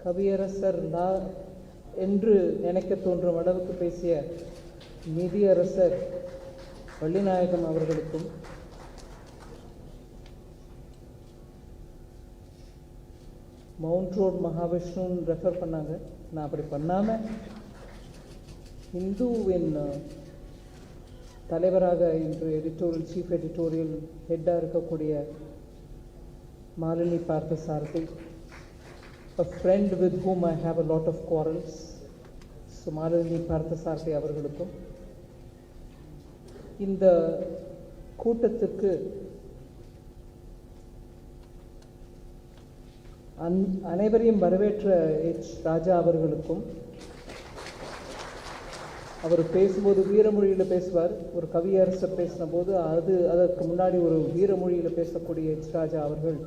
கவியரசர் என்று நினைக்க தோன்றும் அளவுக்கு பேசிய நீதியரசர் வள்ளிநாயகம் அவர்களுக்கும் மவுண்ட் ரோட் மகாவிஷ்ணுன்னு ரெஃபர் பண்ணாங்க. நான் அப்படி பண்ணாமல் இந்துவின் தலைவராக இன்று எடிட்டோரியல் சீஃப் எடிட்டோரியல் ஹெட்டாக இருக்கக்கூடிய Malini Parthasarathy, a friend with whom I have a lot of quarrels, so Malini Parthasarathy அவர்களுக்கும் இந்த கூட்டத்துக்கு அனைவரையும் வரவேற்ற ராஜா அவர்களுக்கும், அவர் பேசும்போது வீரமொழியில் பேசுவார். ஒரு கவியரசர் பேசின போது அதற்கு முன்னாடி ஒரு வீரமொழியில் பேசக்கூடிய ராஜா அவர்கள்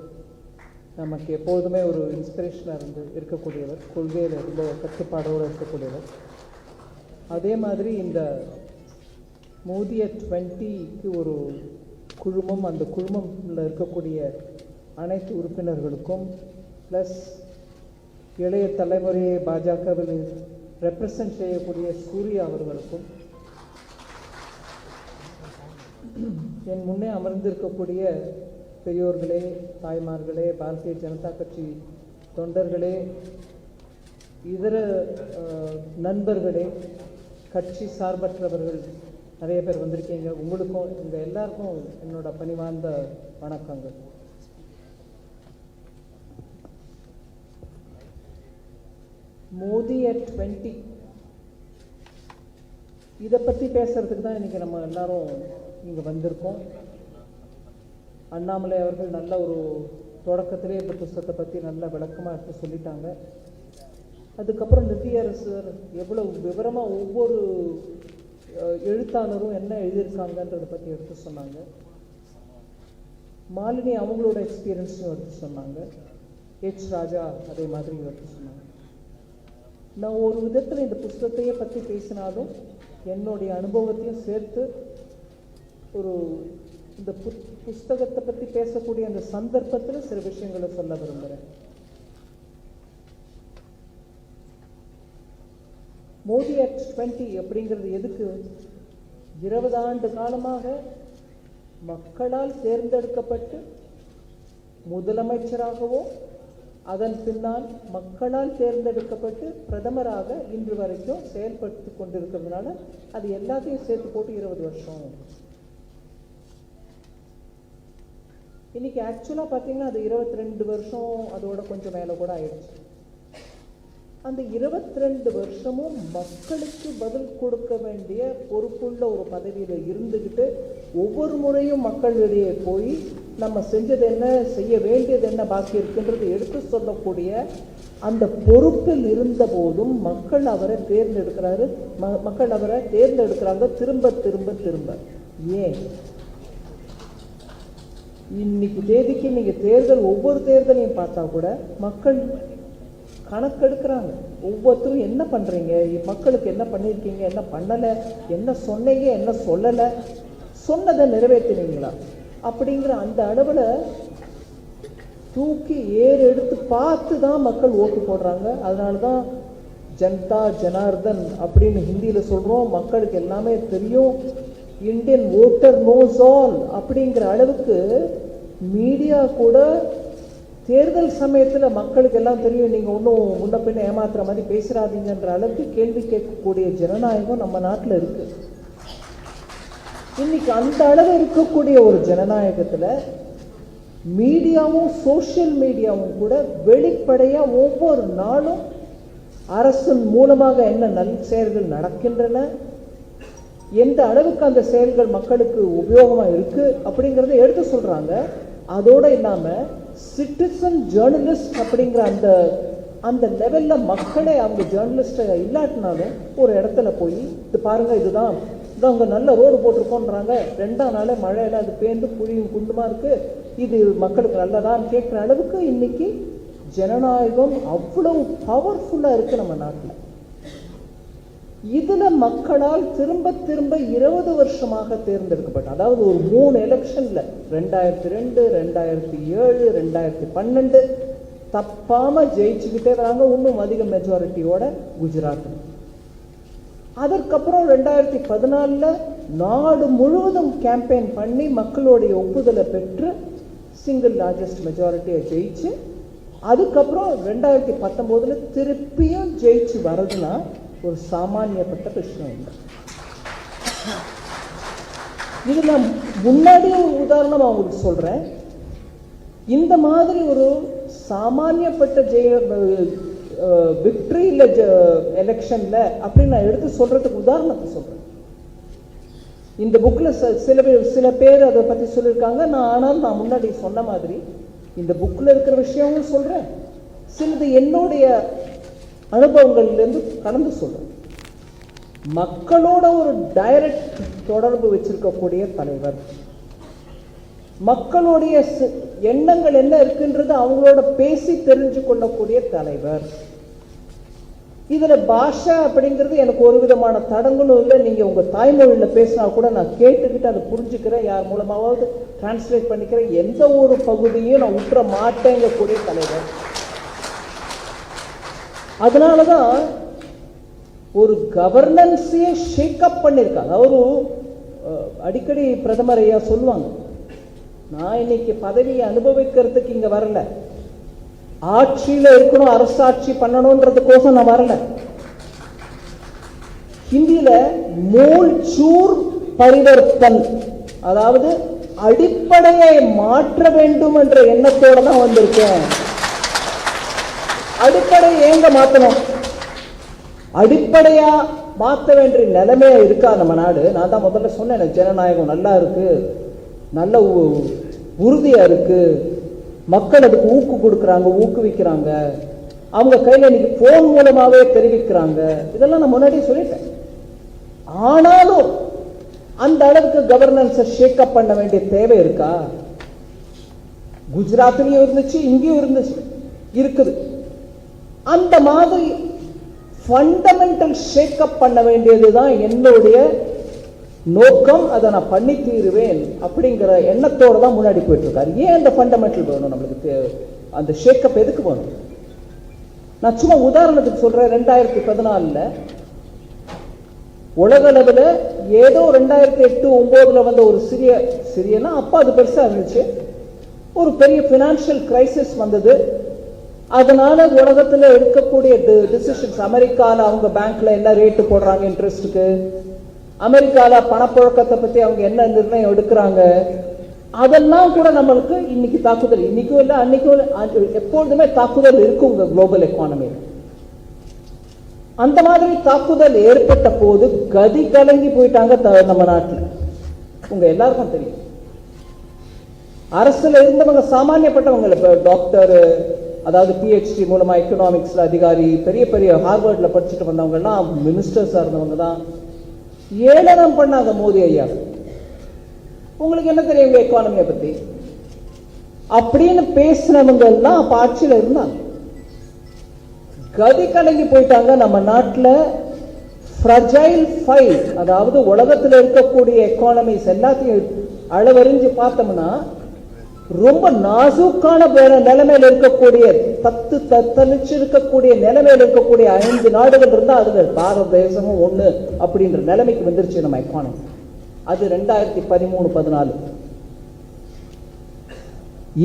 நமக்கு எப்போதுமே ஒரு இன்ஸ்பிரேஷனாக இருக்கக்கூடியவர், கொள்கையில் ரொம்ப கட்டுப்பாடோடு இருக்கக்கூடியவர். அதே மாதிரி இந்த மோதி at 20க்கு ஒரு குழுமம், அந்த குழுமத்தில் இருக்கக்கூடிய அனைத்து உறுப்பினர்களுக்கும் ப்ளஸ் இளைய தலைமுறையை பாஜகவில் ரெப்ரசன்ட் செய்யக்கூடிய சூர்யா அவர்களுக்கும், என் முன்னே அமர்ந்திருக்கக்கூடிய பெரியோர்களே, தாய்மார்களே, பாரதிய ஜனதா கட்சி தொண்டர்களே, இதர நண்பர்களே, கட்சி சார்பற்றவர்கள் நிறைய பேர் வந்திருக்கீங்க. உங்களுக்கும் உங்கள் எல்லாருக்கும் என்னோட பணிவார்ந்த வணக்கங்கள். மோதி at 20 இதை பற்றி பேசுறதுக்கு தான் இன்றைக்கி நம்ம எல்லாரும் இங்கே வந்திருக்கோம். அண்ணாமலை அவர்கள் நல்ல ஒரு தொடக்கத்திலே இந்த புத்தகத்தை பற்றி நல்ல விளக்கமாக எடுத்து சொல்லிட்டாங்க. அதுக்கப்புறம் நிதியரசர் எவ்வளோ விவரமாக ஒவ்வொரு எழுத்தாளரும் என்ன எழுதியிருக்காங்கன்றதை பற்றி எடுத்து சொன்னாங்க. மாலினி அவங்களோட எக்ஸ்பீரியன்ஸையும் எடுத்து சொன்னாங்க. ராஜா அதே மாதிரி எடுத்து சொன்னாங்க. நான் ஒரு விதத்தில் இந்த புத்தகத்தையே பற்றி பேசினாலும் என்னுடைய அனுபவத்தையும் சேர்த்து ஒரு இந்த புஸ்தகத்தை பற்றி பேசக்கூடிய அந்த சந்தர்ப்பத்தில் சில விஷயங்களை சொல்ல விரும்புகிறேன். மோதி at 20 அப்படிங்கிறது எதுக்கு? 20 ஆண்டு காலமாக மக்களால் தேர்ந்தெடுக்கப்பட்டு முதலமைச்சராகவோ அதன் பின்னால் மக்களால் தேர்ந்தெடுக்கப்பட்டு பிரதமராக இன்று வரைக்கும் செயல்படுத்தி கொண்டிருக்கிறதுனால அது எல்லாத்தையும் சேர்த்து போட்டு 20 வருஷம். இன்னைக்கு ஆக்சுவலாக பார்த்தீங்கன்னா அது 22 வருஷம், அதோட கொஞ்சம் மேலே கூட ஆயிடுச்சு. அந்த 22 வருஷமும் மக்களுக்கு பதில் கொடுக்க வேண்டிய பொறுப்புள்ள ஒரு பதவியில் இருந்துக்கிட்டு ஒவ்வொரு முறையும் மக்களிடையே போய் நம்ம செஞ்சது என்ன, செய்ய வேண்டியது என்ன பாக்கி இருக்குன்றது எடுத்து சொல்லக்கூடிய அந்த பொறுப்பில் இருந்த போதும் மக்கள் அவரை தேர்ந்தெடுக்கிறாங்க திரும்ப திரும்ப திரும்ப. ஏன் இன்னைக்கு தேதிக்கு நீங்கள் ஒவ்வொரு தேர்தலையும் பார்த்தா கூட மக்கள் கணக்கெடுக்கிறாங்க. ஒவ்வொருத்தரும் என்ன பண்ணுறீங்க, மக்களுக்கு என்ன பண்ணியிருக்கீங்க, என்ன பண்ணலை, என்ன சொன்னீங்க, என்ன சொல்லலை, சொன்னதை நிறைவேற்றினீங்களா அப்படிங்கிற அந்த அளவில் தூக்கி எடுத்து பார்த்து தான் மக்கள் ஓட்டு போடுறாங்க. அதனால தான் ஜனதா ஜனார்தன் அப்படின்னு ஹிந்தியில் சொல்கிறோம். மக்களுக்கு எல்லாமே தெரியும். இந்தியன் ஓட்டர் நோஸ் ஆல் அப்படிங்கிற அளவுக்கு மீடியா கூட தேர்தல் சமயத்தில் மக்களுக்கு எல்லாம் தெரியும். நீங்கள் ஒன்றும் முன்ன பின்ன ஏமாத்துற மாதிரி பேசுகிறாதீங்கன்ற அளவுக்கு கேள்வி கேட்கக்கூடிய ஜனநாயகம் நம்ம நாட்டில் இருக்குது. இன்னைக்கு அந்த அளவு இருக்கக்கூடிய ஒரு ஜனநாயகத்தில் மீடியாவும் சோஷியல் மீடியாவும் கூட வெளிப்படையாக ஒவ்வொரு நாளும் அரசின் மூலமாக என்ன நல்ல செயல்கள் நடக்கின்றன, எந்த அளவுக்கு அந்த செயல்கள் மக்களுக்கு உபயோகமாக இருக்குது அப்படிங்கிறத எடுத்து சொல்கிறாங்க. அதோடு இல்லாமல் சிட்டிசன் ஜேர்னலிஸ்ட் அப்படிங்கிற அந்த லெவலில் மக்களே அவங்க ஜேர்னலிஸ்ட்டை இல்லாட்டினாலும் ஒரு இடத்துல போய் இது பாருங்கள், இதுதான் அங்கே நல்ல ரோடு போட்டிருக்கோன்றாங்க, 2ஆம் நாளே மழையில் அது பேர்ந்து புழியும் குண்டுமா இருக்குது, இது மக்களுக்கு நல்லதான்னு கேட்குற அளவுக்கு இன்னைக்கு ஜனநாயகம் அவ்வளவு பவர்ஃபுல்லாக இருக்குது நம்ம நாட்டில். இதில் மக்களால் திரும்ப திரும்ப 20 வருஷமாக தேர்ந்தெடுக்கப்பட்ட, அதாவது ஒரு 3 எலெக்ஷனில் 2002, 2007, 2012 தப்பாம ஜெயிச்சுக்கிட்டே வராங்க, இன்னும் அதிக மெஜாரிட்டியோட குஜராத். அதற்கப்புறம் 2014 நாடு முழுவதும் கேம்பெயின் பண்ணி மக்களுடைய ஒப்புதலை பெற்று சிங்கிள் லார்ஜஸ்ட் மெஜாரிட்டியை ஜெயிச்சு, அதுக்கப்புறம் 2019 திருப்பியும் ஜெயிச்சு வர்றதுன்னா ஒரு சாமானியப்பட்ட விஷயம் இல்லை. இது நான் முன்னாடி ஒரு உதாரணம் அவங்களுக்கு சொல்றேன். இந்த மாதிரி ஒரு சாமானியப்பட்ட விக்டரி இல்ல எலெக்ஷன்ல அப்படின்னு நான் எடுத்து சொல்றதுக்கு உதாரணத்தை சொல்றேன். இந்த புக்ல சில பேர் அதை பத்தி சொல்லியிருக்காங்க. ஆனால் நான் முன்னாடி சொன்ன மாதிரி இந்த புக்ல இருக்கிற விஷயமும் சொல்றேன், சிலது என்னுடைய அனுபவங்கள்ல இருந்து கடந்து சொல்றேன். மக்களோட ஒரு டைரக்ட் தொடர்பு வச்சிருக்கக்கூடிய தலைவர், மக்களுடைய எண்ணங்கள் என்ன இருக்குன்றது அவங்களோட பேசி தெரிஞ்சு கொள்ளக்கூடிய தலைவர். இதுல பாஷா அப்படிங்கிறது எனக்கு ஒரு விதமான தடங்களும் இல்லை. நீங்க உங்க தாய்மொழியில பேசினா கூட நான் கேட்டுக்கிட்டு அதை புரிஞ்சுக்கிறேன், யார் மூலமாவது டிரான்ஸ்லேட் பண்ணிக்கிறேன். எந்த ஒரு பகுதியும் நான் உற்ற மாட்டேங்கக்கூடிய தலைவர். அதனாலதான் ஒரு கவர்னன்ஸையே ஷேக்கப் பண்ணிருக்காங்க. அவரு அடிக்கடி பிரதமர் ஐயா சொல்லுவாங்க, நான் இன்னைக்கு பதவியை அனுபவிக்கிறதுக்கு இங்க வரல, ஆட்சியில இருக்கணும், அரசாட்சி பண்ணணும்ன்றதுக்கோசம் நான் வரல. ஹிந்தியில மூல் சூர் பரிவர்த்தன், அதாவது அடிப்படையை மாற்ற வேண்டும் என்ற எண்ணத்தோட தான் வந்திருக்கேன். அடிப்படையை எங்க மாத்தணும்? அடிப்படையா மாற்ற வேண்டிய நிலைமையா இருக்கா நம்ம நாடு? நான் தான் முதல்ல சொன்னேன், ஜனநாயகம் நல்லா இருக்கு, நல்ல உறுதியா இருக்கு, மக்கள் அதுக்கு கொடுக்குறாங்க, ஊக்குவிக்கிறாங்க, அவங்க கையில இன்னைக்கு போன் மூலமாவே தெரிவிக்கிறாங்க. இதெல்லாம் நான் முன்னாடியே சொல்லிட்டேன். ஆனாலும் அந்த அளவுக்கு கவர்னன்ஸை ஷேக்கப் பண்ண வேண்டிய தேவை இருக்கா? குஜராத்லயும் இருந்துச்சு, இங்கேயும் இருந்துச்சு, இருக்குது. அந்த மாதிரி ஃபண்டமெண்டல் ஷேக்கப் பண்ண வேண்டியதுதான் என்னுடைய நோக்கம். அதை நான் பண்ணி தீருவேன் அப்படிங்கிற எண்ணத்தோடு தான் முன்னாடி போயிட்டு இருக்காரு. ஏன் அந்த ஃபண்டமெண்டல் வேணும் நம்மளுக்கு? அந்த ஷேக்கப் எதுக்கு வேணும்? நான் சும்மா உதாரணத்துக்கு சொல்றேன். 2014 உலக அளவில் ஏதோ 2008-09 வந்த ஒரு சிறியனா அப்ப அது பெருசா இருந்துச்சு, ஒரு பெரிய பினான்சியல் கிரைசிஸ் வந்தது. அதனால உலகத்துல எடுக்கக்கூடிய டிசிஷன்ஸ், அமெரிக்கால அவங்க பேங்க்ல என்ன ரேட்டு போடுறாங்க இன்ட்ரெஸ்டுக்கு, அமெரிக்கால பணப்புழக்கத்தை பத்தி அவங்க என்ன நிர்ணயம் எடுக்கிறாங்க, அதெல்லாம் கூட நம்மளுக்கு இன்னைக்கு தாக்குதல், இன்னைக்கும் இல்லை அன்னைக்கும் எப்பொழுதுமே தாக்குதல் இருக்கும் குளோபல் எக்கானமி. அந்த மாதிரி தாக்குதல் ஏற்பட்ட போது கதி கலங்கி போயிட்டாங்க நம்ம நாட்டில். உங்க எல்லாருக்கும் தெரியும், அரசுல இருந்தவங்க சாமானியப்பட்டவங்க, டாக்டர், அதாவது PhD மூலமா எக்கனாமிக்ஸ்ல அதிகாரி, பெரிய பெரிய ஹார்வர்ட்ல படிச்சுட்டு வந்தவங்க எல்லாம் மினிஸ்டர்ஸா இருந்தவங்க தான் ஏளனம் பண்ணாங்க மோடி ஐயா. உங்களுக்கு என்ன தெரியும் எக்கானமியை பத்தி அப்படின்னு பேசினவங்க எல்லாம் அப்ப ஆட்சியில இருந்தாங்க. கதி கலங்கி போயிட்டாங்க. நம்ம நாட்டில் ஃப்ரஜைல் ஃபைல், அதாவது உலகத்தில் இருக்கக்கூடிய எக்கானமிஸ் எல்லாத்தையும் அளவறிஞ்சு பார்த்தோம்னா ரொம்ப நாசூக்கான நிலைமையில் இருக்கக்கூடிய, தத்தளிச்சு இருக்கக்கூடிய நிலைமையில் இருக்கக்கூடிய 5 நாடுகள் இருந்தா அதுல பாரத தேசமும் ஒண்ணு அப்படின்ற நிலைமைக்கு வந்துருச்சு நம்ம எக்கானமி. அது 2013-14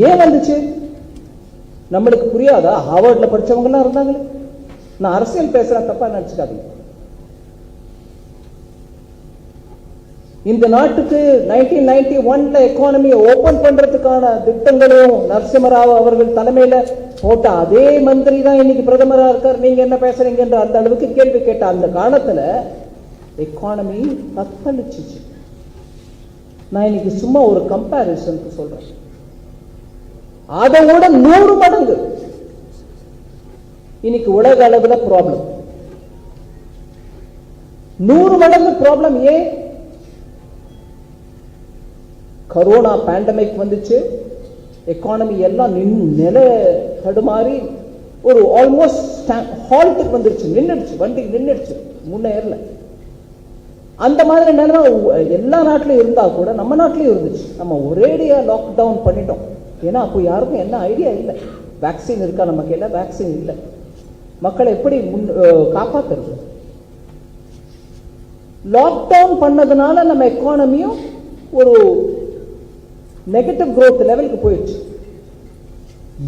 ஏன் வந்துச்சு நம்மளுக்கு புரியாதா? ஹார்வர்ட்ல படிச்சவங்க எல்லாம் இருந்தாங்களே. நான் அரசியல் பேசுறேன், தப்பா நினைச்சுக்காதீங்க. இந்த நாட்டுக்கு 1991 எக்கானமியை ஓபன் பண்றதுக்கான திட்டங்களும் நரசிம்மராவ் அவர்கள் தலைமையில போட்ட அதே மந்திரி தான் இன்னைக்கு பிரதமரா இருக்கார். நீங்க என்ன பேசுறீங்க என்ற அந்த அளவுக்கு கேள்வி கேட்ட அந்த காலத்துல எக்கானமி தத்தளிச்சு. நான் இன்னைக்கு சும்மா ஒரு கம்பேரிசனுக்கு சொல்றேன், அதோட 100 மடங்கு இன்னைக்கு உலக அளவுல ப்ராப்ளம், 100 மடங்கு ப்ராப்ளம். ஏன்? கரோனா பேண்டமிக் வந்துச்சு, எக்கானமி எல்லாம் நில தடுமாறி ஒரு ஆல்மோஸ்ட் ஹால்ட்டுக்கு வந்துருச்சு, நின்றுடுச்சு, வண்டி நின்றுடுச்சு, முன்னேறல. அந்த மாதிரி நிலைமை எல்லா நாட்டிலும் இருந்தா கூட நம்ம நாட்டிலையும் இருந்துச்சு. நம்ம ஒரேடியா லாக்டவுன் பண்ணிட்டோம், ஏன்னா அப்போ யாருக்கும் என்ன ஐடியா இல்லை. வேக்சின் இருக்கா நம்ம கையில? வேக்சின் இல்லை. மக்களை எப்படி காப்பாத்துறது? லாக்டவுன் பண்ணதுனால நம்ம எக்கானமியும் ஒரு நெகட்டிவ் growth லெவலுக்கு போயிடுச்சு.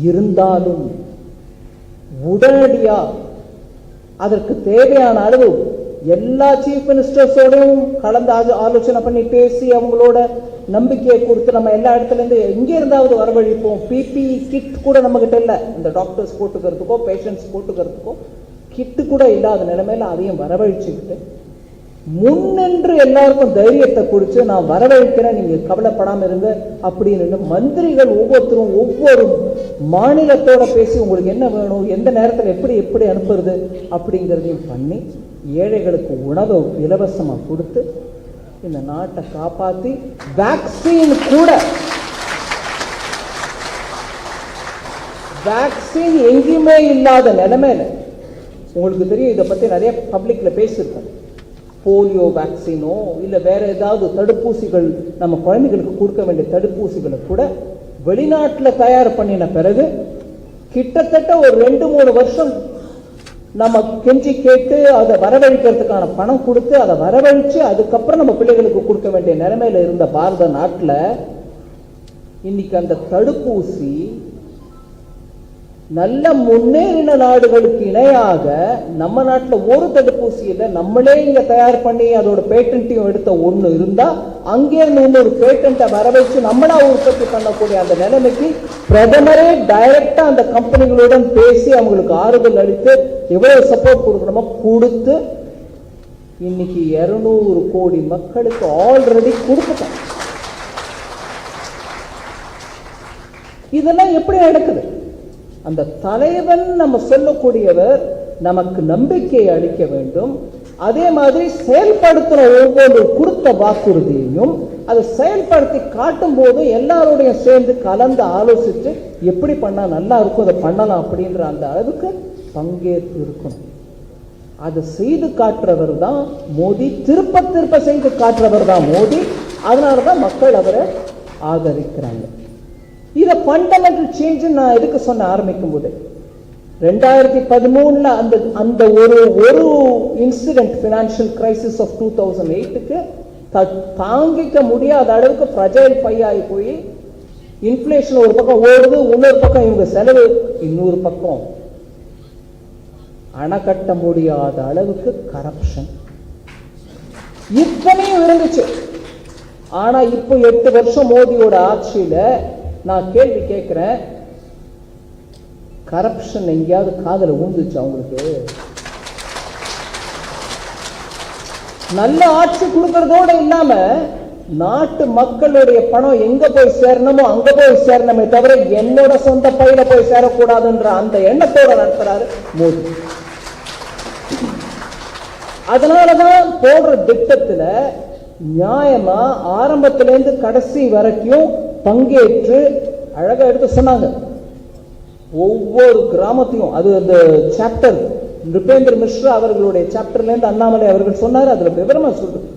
இருந்தாலும் உடனடியா அதற்கு தேவையான அளவு எல்லா சீஃப் மினிஸ்டர்ஸோடையும் கலந்து ஆலோசனை பண்ணி பேசி அவங்களோட நம்பிக்கையை கொடுத்து நம்ம எல்லா இடத்துல இருந்து எங்கே இருந்தாவது வரவழைப்போம். பிபிஇ கிட் கூட நம்ம கிட்ட இல்லை. இந்த டாக்டர்ஸ் போட்டுக்கிறதுக்கோ பேஷண்ட்ஸ் போட்டுக்கிறதுக்கோ கிட்டு கூட இல்லாத நிலைமையில அதையும் வரவழைச்சுக்கிட்டு முன்னின்று எல்லாருக்கும் தைரியத்தை கொடுத்து நான் வரவழைக்கிறேன், நீங்க கவலைப்படாம இருங்க அப்படின்னு மந்திரிகள் ஒவ்வொருத்தரும் ஒவ்வொரு மாநிலத்தோட பேசி உங்களுக்கு என்ன வேணும், எந்த நேரத்தில் எப்படி எப்படி அனுப்புறது அப்படிங்கிறதையும் பண்ணி ஏழைகளுக்கு உணவை இலவசமா கொடுத்து இந்த நாட்டை காப்பாற்றி வேக்சின் எங்கேயுமே இல்லாத நிலைமையில உங்களுக்கு தெரியும், இதை பத்தி நிறைய பப்ளிக்ல பேசியிருக்கோம். போலியோ வேக்சினோ இல்லை வேற ஏதாவது தடுப்பூசிகள் நம்ம குழந்தைகளுக்கு கொடுக்க வேண்டிய தடுப்பூசிகளை கூட வெளிநாட்டில் தயார் பண்ணின பிறகு கிட்டத்தட்ட ஒரு 2-3 வருஷம் நம்ம கெஞ்சி கேட்டு அதை வரவழைக்கிறதுக்கான பணம் கொடுத்து அதை வரவழைச்சு அதுக்கப்புறம் நம்ம பிள்ளைகளுக்கு கொடுக்க வேண்டிய நிலைமையில இருந்த பாரத நாட்டில் இன்னைக்கு அந்த தடுப்பூசி நல்ல முன்னேறின நாடுகளுக்கு இணையாக நம்ம நாட்டில் ஒரு தடுப்பூசி இல்லை, நம்மளே இங்க தயார் பண்ணி அதோட பேட்டன்ட்டையும் எடுத்த ஒண்ணு இருந்தா அங்கே இருந்து இன்னொரு பேட்டன்ட்டை வர வச்சு நம்மளா உற்பத்தி பண்ணக்கூடிய அந்த நிலைமைக்கு பிரதமரே டைரக்டா அந்த கம்பெனிகளுடன் பேசி அவங்களுக்கு ஆறுதல் அளித்து எவ்வளவு சப்போர்ட் கொடுக்கணுமோ கொடுத்து இன்னைக்கு 200 கோடி மக்களுக்கு ஆல்ரெடி கொடுத்துட்டோம். இதெல்லாம் எப்படி நடக்குது? அந்த தலைவன் நம்ம சொல்லக்கூடியவர் நமக்கு நம்பிக்கையை அளிக்க வேண்டும். அதே மாதிரி செயல்படுத்துற ஒவ்வொரு கொடுத்த வாக்குறுதியையும் அதை செயல்படுத்தி காட்டும் போது எல்லாரோடைய சேர்ந்து கலந்து ஆலோசித்து எப்படி பண்ணா நல்லா இருக்கும், அதை பண்ணலாம் அப்படின்ற அந்த அளவுக்கு பங்கேற்று இருக்கணும். அதை செய்து காட்டுறவர் தான் மோடி, திருப்ப திருப்ப செய்து காட்டுறவர் தான் மோடி. அதனாலதான் மக்கள் அவரை ஆதரிக்கிறாங்க. இதை ஃபண்டமெண்டல் சேஞ்ச் நான் எதுக்கு சொன்ன ஆரம்பிக்கும் போது 2013 அந்த ஒரு இன்சிடென்ட் பினான்சியல் கிரைசிஸ் ஆஃப் 2008க்கு தாங்கிக்க முடியாத அளவுக்கு ஃப்ரஜைல் பையாகி போய் இன்ஃப்ளேஷன் ஒரு பக்கம் ஓடுது, இன்னொரு பக்கம் இவங்க செலவு, இன்னொரு பக்கம் அணை கட்ட முடியாத அளவுக்கு கரப்ஷன் இத்தனையும் இருந்துச்சு. ஆனா இப்போ 8 வருஷம் மோடியோட ஆட்சியில நான் கேள்வி கேட்கிறேன், கரப்ஷன் எங்கேயாவது காதல ஊந்துச்சு அவங்களுக்கு? நல்ல ஆட்சி கொடுக்கறதோட இல்லாம நாட்டு மக்களுடைய பணம் எங்க போய் சேரணுமோ அங்க போய் சேரணுமே தவிர என்னோட சொந்த பையில போய் சேரக்கூடாதுன்ற அந்த எண்ணத்தோட நடத்துறாரு மோடி. அதனாலதான் போடுற திட்டத்துல நியாயமா ஆரம்பத்திலேருந்து கடைசி வரைக்கும் பங்கேற்று அழகா எடுத்து சொன்னாங்க. ஒவ்வொரு கிராமத்தையும் அது அந்த சாப்டர் நிருபேந்திர மிஸ்ரா அவர்களுடைய சாப்டர்ல இருந்து அண்ணாமலை அவர்கள் சொன்னாரு, அதுல விவரமா சொல்றது.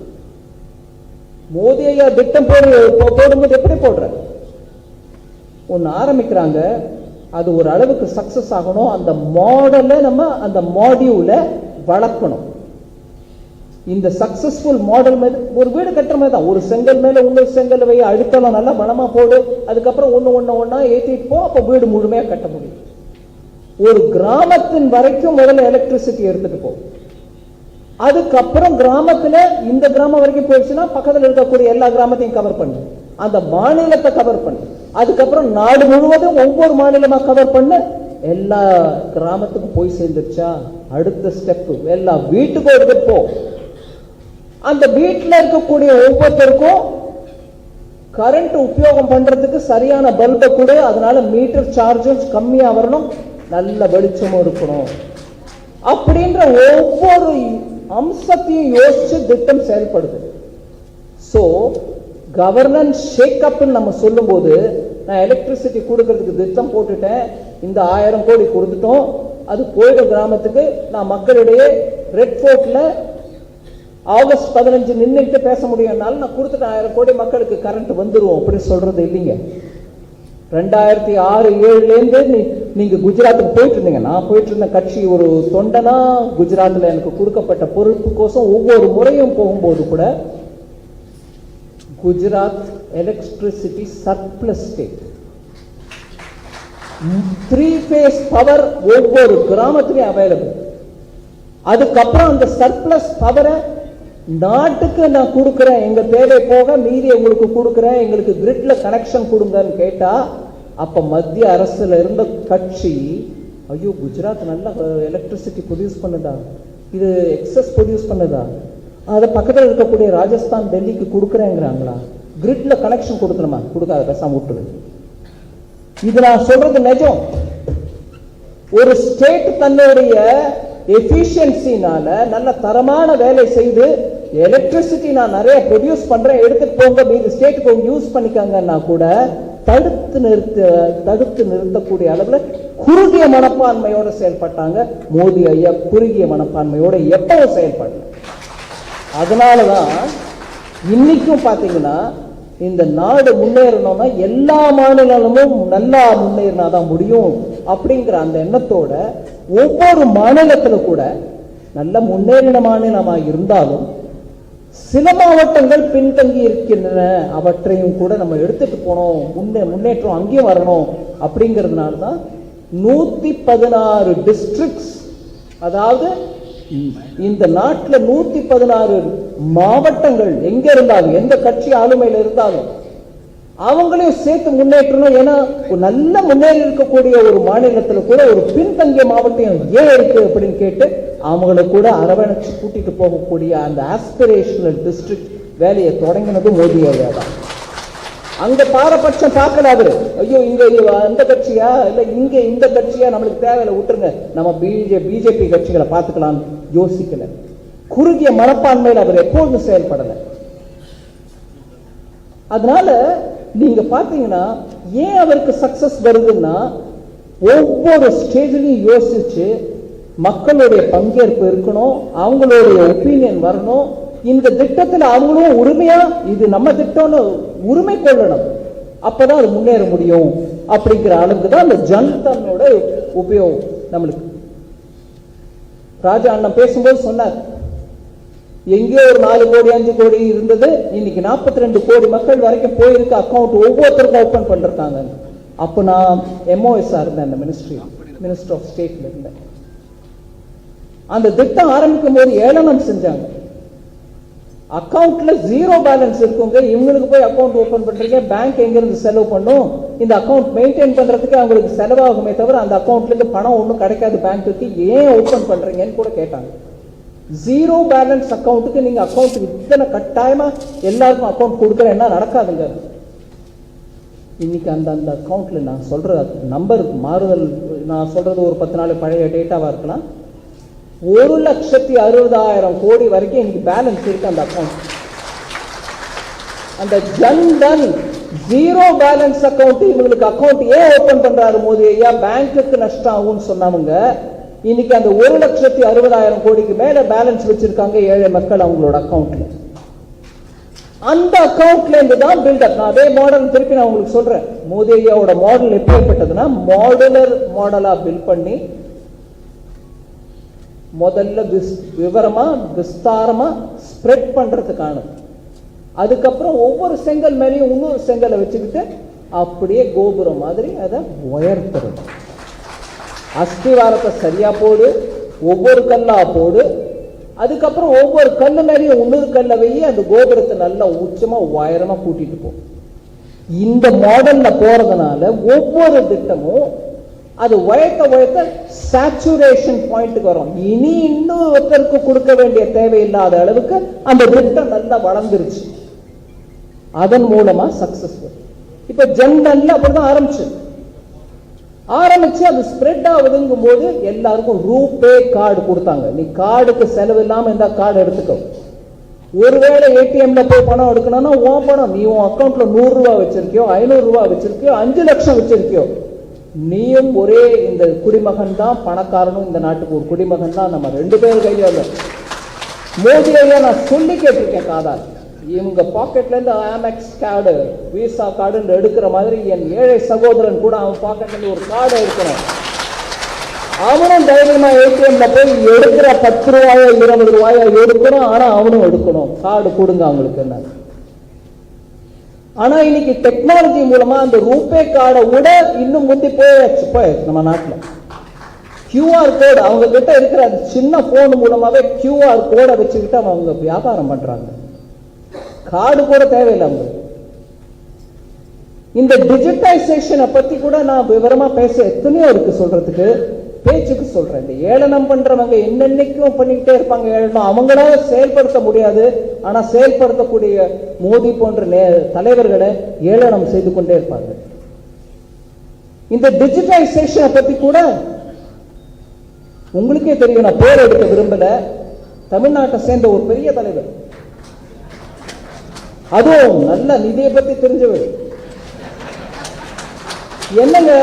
மோடி ஐயா திட்டம் போடும்போது எப்படி போடுற ஒன்னு ஆரம்பிக்கிறாங்க, அது ஒரு அளவுக்கு சக்சஸ் ஆகணும், அந்த மாடலை நம்ம அந்த மாடியூல வளர்க்கணும். இந்த சக்சஸ்ஃபுல் மாடல் ஒரு வீடு கட்டுற மாதிரி தான், ஒரு செங்கல் மேல இன்னொரு செங்கல் வை, அழுத்தம் நல்லா பலமா போடு, அதுக்கப்புறம் ஒன்னா ஏற்றிட்டு போ, அப்ப வீடு முழுமையா கட்ட முடியும். ஒரு கிராமத்தின் வரைக்கும் முதல்ல எலக்ட்ரிசிட்டி எடுத்துட்டு போ, அதுக்கப்புறம் கிராமத்துல இந்த கிராமம் வரைக்கும் போயிடுச்சுன்னா பக்கத்தில் இருக்கக்கூடிய எல்லா கிராமத்தையும் கவர் பண்ணு, அந்த மாநிலத்தை கவர் பண்ணு, அதுக்கப்புறம் நாடு முழுவதும் ஒவ்வொரு மாநிலமா கவர் பண்ணு, எல்லா கிராமத்துக்கும் போய் சேர்ந்துருச்சா அடுத்த ஸ்டெப் எல்லா வீட்டுக்கும் எடுத்துட்டு போ. அந்த வீட்டில் இருக்கக்கூடிய ஒவ்வொருத்தருக்கும் கரண்ட் உபயோகம் பண்றதுக்கு சரியான பல்பை கொடு, அதனால மீட்டர் சார்ஜஸ் கம்மியா வரணும், நல்ல வெளிச்சமும் இருக்கணும். அப்படின்ற ஒவ்வொரு அம்சத்தையும் யோசிச்சு திட்டம் செயல்படுது. சோ கவர்னன்ஸ் ஷேக் அப் நம்ம சொல்லும் போது, நான் எலக்ட்ரிசிட்டி கொடுக்கறதுக்கு திட்டம் போட்டுட்டேன், இந்த 1000 கோடி கொடுத்துட்டோம், அது கோயில் கிராமத்துக்கு நான் மக்களிடையே ரெட் ஃபோர்ட்ல ஆகஸ்ட் 15 நின்றுட்டு பேச முடியும்னாலும் நான் கொடுத்துட்டு 1000 கோடி மக்களுக்கு கரண்ட் வந்துடும் அப்படின்னு சொல்றது இல்லைங்க. 2006-7 நீ நீங்க குஜராத்துக்கு போயிட்டு இருந்தீங்க, நான் போயிட்டு இருந்த கட்சி ஒரு தொண்டனா குஜராத்ல எனக்கு கொடுக்கப்பட்ட பொறுப்புக்கோசம் ஒவ்வொரு முறையும் போகும்போது கூட Gujarat electricity surplus state, 3 phase power ஒவ்வொரு கிராமத்திலையும் அவைலபிள். அதுக்கப்புறம் அந்த சர்ப்ளஸ் பவரை நாட்டுக்கு நான் கொடுக்கிறேன், எங்க தேவை போக மீதி உங்களுக்கு கொடுக்கிறேன், எங்களுக்கு கிரிட்ல கனெக்ஷன் கொடுங்கன்னு கேட்டா அப்ப மத்திய அரசுல இருந்த கட்சி, ஐயோ குஜராத் நல்லா எலக்ட்ரிசிட்டி ப்ரொடியூஸ் பண்ணுதா, இது எக்ஸஸ் ப்ரொடியூஸ் பண்ணுதா, அதை பக்கத்தில் இருக்கக்கூடிய ராஜஸ்தான் டெல்லிக்கு கொடுக்குறேங்கிறாங்களா, கிரிட்ல கனெக்ஷன் கொடுக்கணுமா, கொடுக்காத பேசாம விட்டுரு. இது நான் சொல்றது நிஜம். ஒரு ஸ்டேட் தன்னுடைய எஃபிஷியன்சினால நல்ல தரமான வேலை செய்து எலக்ட்ரிசிட்டி நான் நிறைய ப்ரொடியூஸ் பண்றேன், எடுத்துட்டு போங்க மீது ஸ்டேட்டுக்கு யூஸ் பண்ணிக்காங்கன்னா கூட தடுத்து நிறுத்தக்கூடிய அளவுல குறுகிய மனப்பான்மையோட செயல்பட்டாங்க மோடி ஐயா. குறுகிய மனப்பான்மையோட எப்பவும் செயல்படல. அதனாலதான் இன்னைக்கும் பாத்தீங்கன்னா இந்த நாடு முன்னேறணும்னா எல்லா மாநிலமும் நல்லா முன்னேறினாதான் முடியும் அப்படிங்கிற அந்த எண்ணத்தோட ஒவ்வொரு மாநிலத்துல கூட நல்ல முன்னேறின மாநிலமா இருந்தாலும் சில மாவட்டங்கள் பின்தங்கி இருக்கின்றன, அவற்றையும் கூட நம்ம எடுத்துட்டு போனோம், முன்னேற்றம் அங்கேயும் வரணும். அப்படிங்கிறதுனாலதான் 116 டிஸ்ட்ரிக்ட்ஸ், அதாவது இந்த நாட்டில் 116 மாவட்டங்கள் எங்க இருந்தாலும் எந்த கட்சி ஆளுமையில இருந்தாலும் அவங்களையும் சேர்த்து முன்னேற்றணும். ஏன்னா நல்ல முன்னேறி இருக்கக்கூடிய ஒரு மாநிலத்துல கூட ஒரு பின்தங்கிய மாவட்டம் ஏன் இருக்கு அப்படின்னு கேட்டு அவங்களை கூட அரவணைச்சு கூட்டிட்டு போகக்கூடிய அந்த ஆஸ்பிரேஷனல் டிஸ்ட்ரிக்ட் வேலையை தொடங்கினது மோடி ஐயா தான். அங்க பாரபட்சம் பார்க்கல அவரு, ஐயோ இங்க அந்த கட்சியா இல்ல இங்க இந்த கட்சியா நம்மளுக்கு தேவையில்ல விட்டுருங்க, நம்ம பிஜேபி கட்சிகளை பார்த்துக்கலாம் யோசிக்கல. குறுகிய மனப்பான்மையில் அவர் எப்போதும் செயல்படல. அதனால நீங்க பாத்தீங்கன்னா ஏன் அவருக்கு சக்சஸ் வருதுன்னா ஒவ்வொரு ஸ்டேஜ்லையும் யோசிச்சு மக்களுடைய பங்கேற்பு இருக்கணும், அவங்களுடைய ஒப்பீனியன் வரணும், இந்த திட்டத்தில் அவங்களும் உரிமையா இது நம்ம திட்டம்னு உரிமை கொள்ளணும், அப்பதான் அது முன்னேற முடியும். அப்படிங்கிற அளவுக்கு தான் அந்த ஜன்தனோட உபயோகம். நம்மளுக்கு ராஜா அண்ணன் பேசும்போது சொன்னார், எங்கேயோ ஒரு 4 கோடி 5 கோடி இருந்தது, இன்னைக்கு 42 கோடி மக்கள் வரைக்கும் போயிருக்கு, அக்கௌண்ட் ஒவ்வொருத்தருக்கும் ஓபன் பண்ணிருக்காங்க. அப்ப நான் MOS இருந்தேன், அந்த மினிஸ்டர் ஆஃப் ஸ்டேட்ல இருந்தேன். அந்த திட்டம் ஆரம்பிக்கும் போது ஏளனம் செஞ்சாங்க, அக்கௌண்ட்ல 0 பேலன்ஸ் இருக்குங்க, இவங்களுக்கு போய் அக்கௌண்ட் ஓபன் பண்றீங்க, பேங்க் எங்க இருந்து செலவு பண்ணும், இந்த அக்கௌண்ட் மெயின்டைன் பண்றதுக்கு அவங்களுக்கு செலவாகுமே தவிர அந்த அக்கௌண்ட்ல இருந்து பணம் ஒன்றும் கிடைக்காது பேங்க்குக்கு, ஏன் ஓபன் பண்றீங்கன்னு கூட கேட்டாங்க. 0 பேலன்ஸ் அக்கௌண்ட்டுக்கு நீங்க அக்கௌண்ட் இத்தனை கட்டாயமா எல்லாருக்கும் அக்கௌண்ட் கொடுக்கறேன்னா நடக்காதுங்க. இன்னைக்கு அந்த அக்கௌண்ட்ல நான் சொல்ற நம்பர் மாறுதல், நான் சொல்றது ஒரு 10 நாள் பழைய டேட்டாவா இருக்கலாம், 1,60,60,000 கோடி வரைக்கும் இன்னைக்கு பேலன்ஸ் இருக்கு அந்த அக்கௌண்ட். அந்த ஜன்தன் 0 பேலன்ஸ் அக்கௌண்ட், இவங்களுக்கு அக்கௌண்ட் ஏன் ஓபன் பண்றாரு மோடி ஐயா, பேங்க்குக்கு நஷ்டம் ஆகும்னு சொன்னவங்க இன்னைக்கு அந்த 1,60,60,000 கோடிக்கு மேல பேலன்ஸ் வச்சிருக்காங்க ஏழை மக்கள் அவங்களோட அக்கௌண்ட்ல. அந்த அக்கௌண்ட்ல இருந்து தான் பில்டப். நான் அதே மாடல் திருப்பி நான் உங்களுக்கு சொல்றேன். மோடி ஐயாவோட மாடல் எப்படிப்பட்டதுன்னா மாடுலர் மாடலா பில்ட் பண்ணி முதல்ல விவரமா விஸ்தாரமா ஸ்ப்ரெட் பண்றதுக்கான, அதுக்கப்புறம் ஒவ்வொரு செங்கல் மேலேயும் இன்னொரு செங்கலை வச்சுக்கிட்டு அப்படியே கோபுரம் மாதிரி அதை உயர்த்துறது. அஸ்திவாரத்தை சரியா போடு, ஒவ்வொரு கல்லா போடு, அதுக்கப்புறம் ஒவ்வொரு கல்லு மேலேயும் இன்னொரு கல்லை வையி அந்த கோபுரத்தை நல்லா உச்சமா உயரமா கூட்டிட்டு போ. இந்த மாடல்ல போறதுனால ஒவ்வொரு திட்டமும் அது உயர்த்த சேச்சுரேஷன் பாயிண்ட்டுக்கு வரும். இனி இன்னும் ஒருத்தருக்கு கொடுக்க வேண்டிய தேவையில்லாத அளவுக்கு அந்த திட்டம் நல்லா வளர்ந்துருச்சு. அதன் மூலமா சக்சஸ்ஃபுல். இப்ப ஜன்தன்ல அப்படிதான் ஆரம்பிச்சு அது ஸ்ப்ரெட் ஆகுதுங்கும் போது எல்லாருக்கும் ரூபே கார்டு கொடுத்தாங்க. நீ கார்டுக்கு செலவு இல்லாம இந்த கார்டு எடுத்துக்கோ. ஒருவேளை ஏடிஎம்ல போய் பணம் எடுக்கணும்னா உன் பணம், நீ உன் அக்கௌண்ட்ல 100 ரூபாய் வச்சிருக்கியோ, 500 ரூபாய் வச்சிருக்கியோ, 5 லட்சம் வச்சிருக்கியோ, நீயும் ஒரே இந்த குடிமகன் தான், பணக்காரனும் இந்த நாட்டுக்கு ஒரு குடிமகன் தான், நம்ம 2 பேர் கையில. மோடி ஐயா நான் சொல்லி கேட்டிருக்கேன் காதால், இவங்க பாக்கெட்ல இருந்து ஆமெக்ஸ் கார்டு, விசா கார்டு எடுக்கிற மாதிரி என் ஏழை சகோதரன் கூட அவன் பாக்கெட்ல இருந்து ஒரு கார்டு எடுக்கணும். அவனும் தைரியமா ஏடிஎம்ல போய் எடுக்கிற 10 ரூபாயோ 20 ரூபாயோ எடுக்கணும். ஆனா அவனும் எடுக்கணும். கார்டு கொடுங்க அவங்களுக்கு என்ன. ஆனா இன்னைக்கு டெக்னாலஜி மூலமா அந்த ரூபே கார்டை விட இன்னும் முந்தி போயாச்சு நம்ம நாட்டில். QR கோடு அவங்க கிட்ட இருக்கிற சின்ன போன் மூலமாவே QR கோடை வச்சுக்கிட்டு அவங்க வியாபாரம் பண்றாங்க. கார்டு கூட தேவையில்லை அவங்களுக்கு. இந்த டிஜிட்டைசேஷனை பத்தி கூட நான் விவரமா பேச எத்தனையோ இருக்கு சொல்றதுக்கு. பேச்சுக்கு சொல்றேன். இந்த ஏளனம் பண்றவங்க என்னென்னைக்கும் பண்ணிக்கிட்டே இருப்பாங்க. ஏளனம் அவங்களால செயல்படுத்த முடியாது. ஆனா செயல்படுத்தக்கூடிய மோடி போன்ற தலைவர்களை ஏளனம் செய்து கொண்டே இருப்பாங்க. இந்த டிஜிட்டைசேஷனை பத்தி கூட உங்களுக்கே தெரியும். நான் பேர் எடுக்க விரும்பல. தமிழ்நாட்டை சேர்ந்த ஒரு பெரிய தலைவர், அதுவும் நல்ல நிதியை பத்தி தெரிஞ்சவர். என்னங்க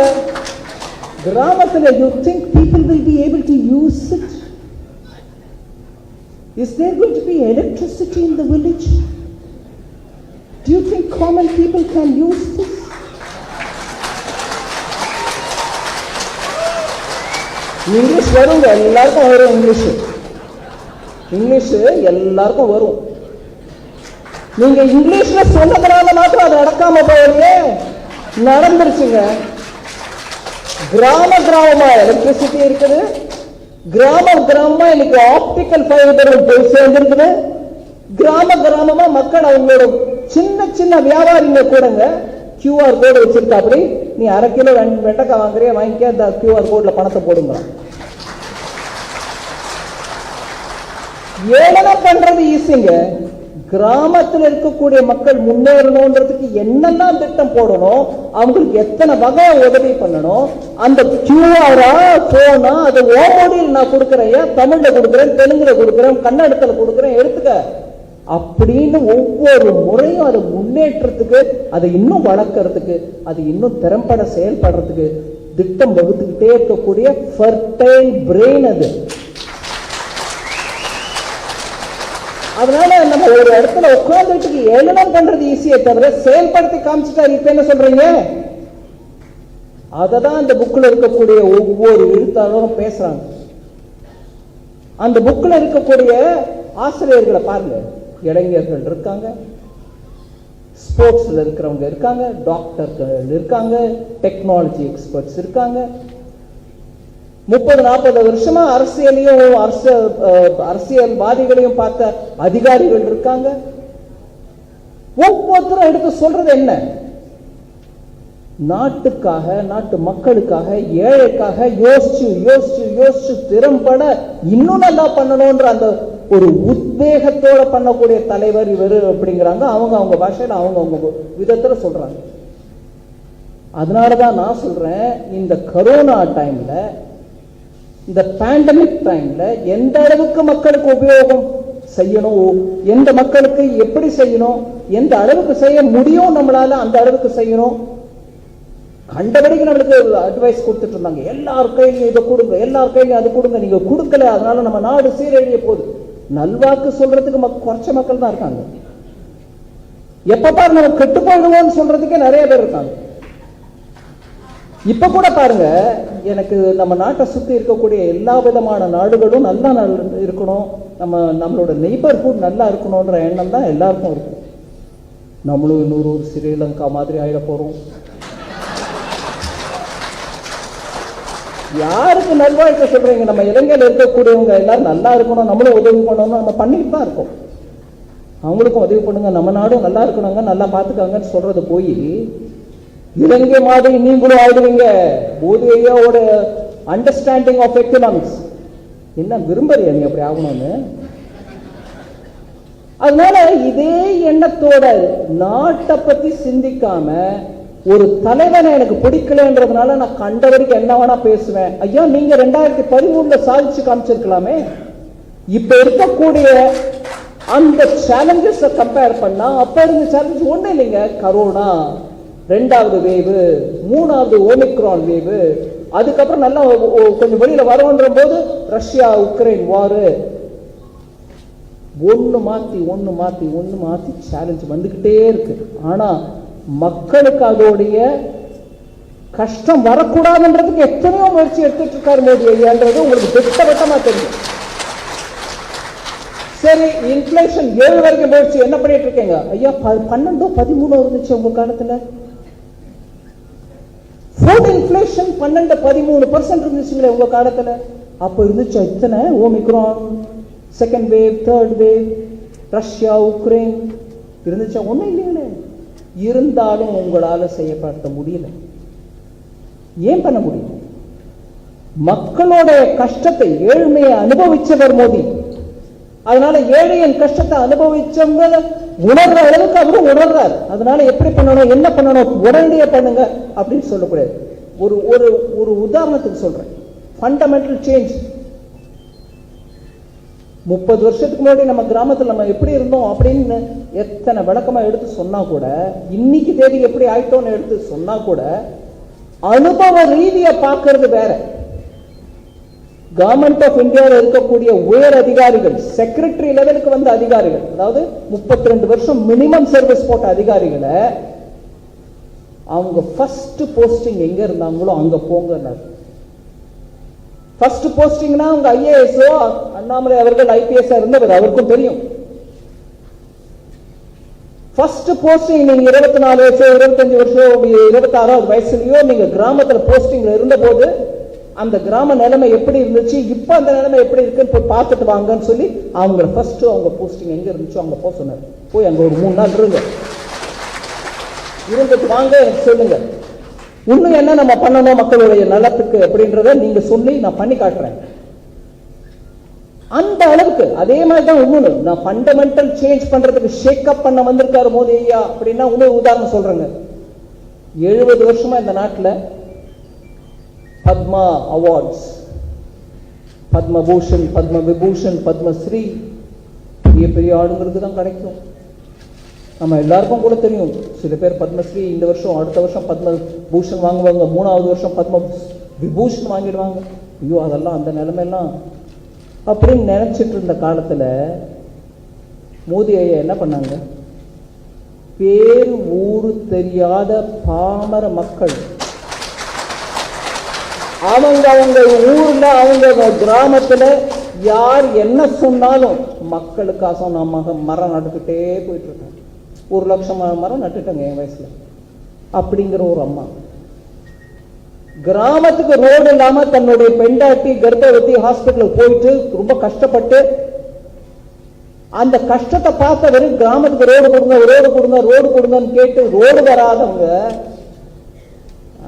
கிராமத்தில் you think people will be able to use it? Is there going to be electricity in the village? Do you think common people can use this? English வரும், எல்லாருக்கும் வரும். இங்கிலீஷ் எல்லாருக்கும் வரும். நீங்க இங்கிலீஷ்ல சொன்னதுனால மாத்திரம் அது நடக்காம போகலையே, நடந்துருச்சுங்க. கிராமமா எலக்ட்ரிசிட்டி இருக்குது. கிராமமா இன்னைக்கு ஆப்டிக்கல் ஃபைபர் போய் சேர்ந்திருக்குது. கிராமமா மக்கள் அவங்களோட சின்ன சின்ன வியாபாரிங்க கூடங்க QR கோடு வச்சிருக்கா. அப்படி நீ 1/2 கிலோ வெண்டைக்காய் வாங்குறிய வாங்கிக்க, அந்த QR கோட்ல பணத்தை போடுங்க. ஏளனம் பண்றது ஈஸிங்க. கிராமத்தில் இருக்கக்கூடிய மக்கள் முன்னேறணும்ன்றதுக்கு என்னெல்லாம் திட்டம் போடணும், அவங்களுக்கு எத்தனை வகை உதவி பண்ணணும், அந்த QR போனா அது ஓமொழியில் நான் கொடுக்குறேன், தமிழ்ல கொடுக்குறேன், தெலுங்குல கொடுக்குறேன், கன்னடத்துல கொடுக்குறேன், எடுத்துக்க அப்படின்னு ஒவ்வொரு முறையும் அதை முன்னேற்றத்துக்கு, அதை இன்னும் வளர்க்கறதுக்கு, அது இன்னும் திறம்பட செயல்படுறதுக்கு திட்டம் வகுத்துக்கிட்டே இருக்கக்கூடிய ஃபர்டைல் பிரெயின் அது. அதனால நம்ம ஒரு இடத்துல உட்கார்ந்துட்டு ஏளனம் பண்றது ஈஸியே தவிர செயல்படுத்தி காமிச்சுட்டாரு. இப்ப என்ன சொல்றீங்க? அததான் அந்த புக்ல இருக்கக்கூடிய ஒவ்வொரு எழுத்தாளரும் பேசுறாங்க. அந்த புக்ல இருக்கக்கூடிய ஆசிரியர்களை பாருங்க. இளைஞர்கள் இருக்காங்க, ஸ்போர்ட்ஸ்ல இருக்கிறவங்க இருக்காங்க, டாக்டர்கள் இருக்காங்க, டெக்னாலஜி எக்ஸ்பர்ட்ஸ் இருக்காங்க. 30-40 வருஷமா அரசியல்வாதிகளையும் பார்த்த அதிகாரிகள் இருக்காங்க. ஒவ்வொருத்தரும் எடுத்து சொல்றது என்ன? நாட்டுக்காக, நாட்டு மக்களுக்காக, ஏழைக்காக யோசிச்சு யோசிச்சு யோசிச்சு திறம்பட இன்னும் நல்லா பண்ணணும்ன்ற அந்த ஒரு உத்வேகத்தோட பண்ணக்கூடிய தலைவர் இவர் அப்படிங்கிறாங்க. அவங்க பாஷையில அவங்க விதத்துல சொல்றாங்க. அதனாலதான் நான் சொல்றேன், இந்த கரோனா டைம்ல, இந்த பேண்டமிக் டைம்ல எந்த அளவுக்கு மக்களுக்கு உபயோகம் செய்யணும், எந்த மக்களுக்கு எப்படி செய்யணும், எந்த அளவுக்கு செய்ய முடியும் நம்மளால அந்த அளவுக்கு செய்யணும். கண்டபடிக்கு நம்மளுக்கு அட்வைஸ் கொடுத்துட்டு இருந்தாங்க. எல்லார் கையிலும் இதை கொடுங்க, எல்லார் கையிலும் அது கொடுங்க. நீங்க கொடுக்கல, அதனால நம்ம நாடு சீரழிய போகுது. நல்வாக்கு சொல்றதுக்கு குறைச்ச மக்கள் தான் இருக்காங்க. எப்ப பாரு நம்ம கெட்டு போயிடுவோம்னு சொல்றதுக்கே நிறைய பேர் இருக்காங்க. இப்ப கூட பாருங்க, எனக்கு நம்ம நாட்டை சுத்தி இருக்கக்கூடிய எல்லா விதமான நாடுகளும் நல்லா இருக்கணும், நம்மளோட நெய்பர்ஹுட் நல்லா இருக்கணும்ன்ற எண்ணம் தான் எல்லாருக்கும் இருக்கும். நம்மளும் இன்னொரு ஒரு ஸ்ரீலங்கா மாதிரி ஆயிட போறோம். யாருக்கு நல்வாழ்க்கை சொல்றீங்க? நம்ம இலங்கையில் இருக்கக்கூடியவங்க எல்லாரும் நல்லா இருக்கணும், நம்மளும் உதவி பண்ணணும், நம்ம பண்ணிட்டு தான் இருக்கோம். அவங்களுக்கும் உதவி பண்ணுங்க, நம்ம நாடும் நல்லா இருக்கணுங்க, நல்லா பார்த்துக்காங்கன்னு சொல்றது போய் இலங்கை மாதிரி நீங்களும் ஆயிடுவீங்க. போதியோட அண்டர்ஸ்டாண்டிங் ஆஃப் எக்கனாமிக்ஸ் என்ன விரும்புறியா நீ அப்படி ஆகணும்னு? அதனால இதே எண்ணத்தோட நாட்டை பத்தி சிந்திக்காம, ஒரு தலைவனை எனக்கு பிடிக்கலன்றதுனால நான் கண்ட வரைக்கும் என்ன வேணா பேசுவேன். ஐயா, நீங்க 2013 சாதிச்சு காமிச்சிருக்கலாமே. இப்ப இருக்கக்கூடிய அந்த சேலஞ்சஸ் கம்பேர் பண்ணா அப்ப இருந்த சேலஞ்ச் ஒண்ணு இல்லைங்க. கரோனா, 2வது வேவு, 3வது ஓமிக்ரான் வேவு, அதுக்கப்புறம் நல்லா கொஞ்சம் வெளியில வரும்ன்ற போது ரஷ்யா உக்ரைன் வாரு, ஒண்ணு மாத்தி சேலஞ்ச் வந்துகிட்டே இருக்கு. ஆனா மக்களுக்கு அதோடைய கஷ்டம் வரக்கூடாதுன்றதுக்கு எத்தனையோ முயற்சி எடுத்துட்டு இருக்காரு மோடி ஐயான்றது உங்களுக்கு திட்டவட்டமா தெரியும். சரி, இன்ஃபிளேஷன் 7 வரைக்கும் போயிடுச்சு, என்ன பண்ணிட்டு இருக்கீங்க ஐயா? 12 13 இருந்துச்சு உங்க காலத்துல. ஃபுட் இன்ஃபிளேஷன் 12-13% இருந்துச்சுங்களே உங்க காலத்துல. அப்ப இருந்துச்சு இத்தனை Omicron, second wave, third wave, Russia, Ukraine இருந்துச்சா? ஒண்ணும் இல்லைங்களே. இருந்தாலும் உங்களால செய்யப்பட முடியல. ஏன் பண்ண முடியும்? மக்களோட கஷ்டத்தை, ஏழ்மையை அனுபவிச்சவர் மோடி. அதனால ஏழையின் கஷ்டத்தை அனுபவிச்சவங்க உணர்ற அளவுக்கு அவரும் உணர்றாரு. அதனால எப்படி பண்ணணும், என்ன பண்ணணும், உடனடியே பண்ணுங்க அப்படின்னு சொல்லக்கூடாது. ஒரு ஒரு ஒரு உதாரணத்துக்கு சொல்றேன். Fundamental change. 30 வருஷத்துக்கு முன்னாடி நம்ம கிராமத்தில் நம்ம எப்படி இருந்தோம் அப்படின்னு எத்தனை விளக்கமா எடுத்து சொன்னா கூட, இன்னைக்கு தேதி எப்படி ஆயிட்டோம்னு எடுத்து சொன்னா கூட, அனுபவ ரீதியை பார்க்கறது வேற. கவர்மெண்ட் ஆஃப் இந்தியாவில் இருக்கக்கூடிய உயர் அதிகாரிகள், செக்ரட்டரி லெவலுக்கு வந்த அதிகாரிகள், அதாவது 32 வருஷம் மினிமம் சர்வீஸ் போட்ட அதிகாரிகளை அவங்க ஃபர்ஸ்ட் போஸ்டிங் எங்க இருந்தாங்களோ அங்க போங்க. ஃபர்ஸ்ட் போஸ்டிங்னா அவங்க ஐஏஎஸ்ஓ அண்ணாமலை அவர்கள் ஐபிஎஸ் இருந்தவர், அவருக்கும் தெரியும். ஃபர்ஸ்ட் போஸ்டிங் நீங்க 24 வருஷம் 25 வருஷம் 26வது வயசுலயோ நீங்க கிராமத்துல போஸ்டிங்ல இருந்த போது அந்த கிராம நிலைமை எப்படி இருந்துச்சு, இப்ப அந்த நிலைமை எப்படி இருக்குன்னு போய் பார்த்துட்டு வாங்கன்னு சொல்லி அவங்க ஃபர்ஸ்ட் அவங்க போஸ்டிங் எங்க இருந்துச்சோ அங்க போக சொன்னார். போய் அங்க ஒரு 3 நாள் இருந்துட்டு வாங்க, எனக்கு சொல்லுங்க இன்னும் என்ன நம்ம பண்ணணும் மக்களுடைய நலத்துக்கு அப்படின்றத நீங்க சொல்லி நான் பண்ணி காட்டுறேன். அந்த அளவுக்கு அதே மாதிரி தான் இன்னொன்னு, நான் ஃபண்டமெண்டல் சேஞ்ச் பண்றதுக்கு ஷேக் அப் பண்ண வந்திருக்காரு மோடி ஐயா அப்படின்னா இன்னொரு உதாரணம் சொல்றேங்க. 70 வருஷமா இந்த நாட்டில் பத்மா அவார்ட்ஸ், பத்மபூஷன், பத்ம விபூஷன், பத்மஸ்ரீ பெரிய பெரிய ஆளுங்களுக்கு தான் கிடைக்கும். நம்ம எல்லாருக்கும் கூட தெரியும், சில பேர் பத்மஸ்ரீ இந்த வருஷம், அடுத்த வருஷம் பத்ம பூஷன் வாங்குவாங்க, 3வது வருஷம் பத்ம விபூஷன் வாங்கிடுவாங்க. ஐயோ அதெல்லாம் அந்த நிலைமையெல்லாம் அப்படின்னு நினைச்சிட்டு இருந்த காலத்துல மோடி ஐயா என்ன பண்ணாங்க? பேரு ஊரு தெரியாத பாமர மக்கள், அவங்க ஊர்ல அவங்க கிராமத்துல யார் என்ன சொன்னாலும் மக்களுக்காக நம்ம மரம் நட்டுக்கிட்டே போயிட்டு இருக்காங்க. 1 லட்சம் மரம் நட்டுட்டாங்க என் வயசுல. அப்படிங்கிற ஒரு அம்மா கிராமத்துக்கு ரோடு இல்லாம தன்னுடைய பெண்டாட்டி கர்ப்பவதி ஹாஸ்பிட்டலுக்கு போயிட்டு ரொம்ப கஷ்டப்பட்டு அந்த கஷ்டத்தை பார்த்தவரு கிராமத்துக்கு ரோடு கொடுங்க ரோடு கொடுங்க ரோடு கொடுங்கன்னு கேட்டு ரோடு வராதவங்க,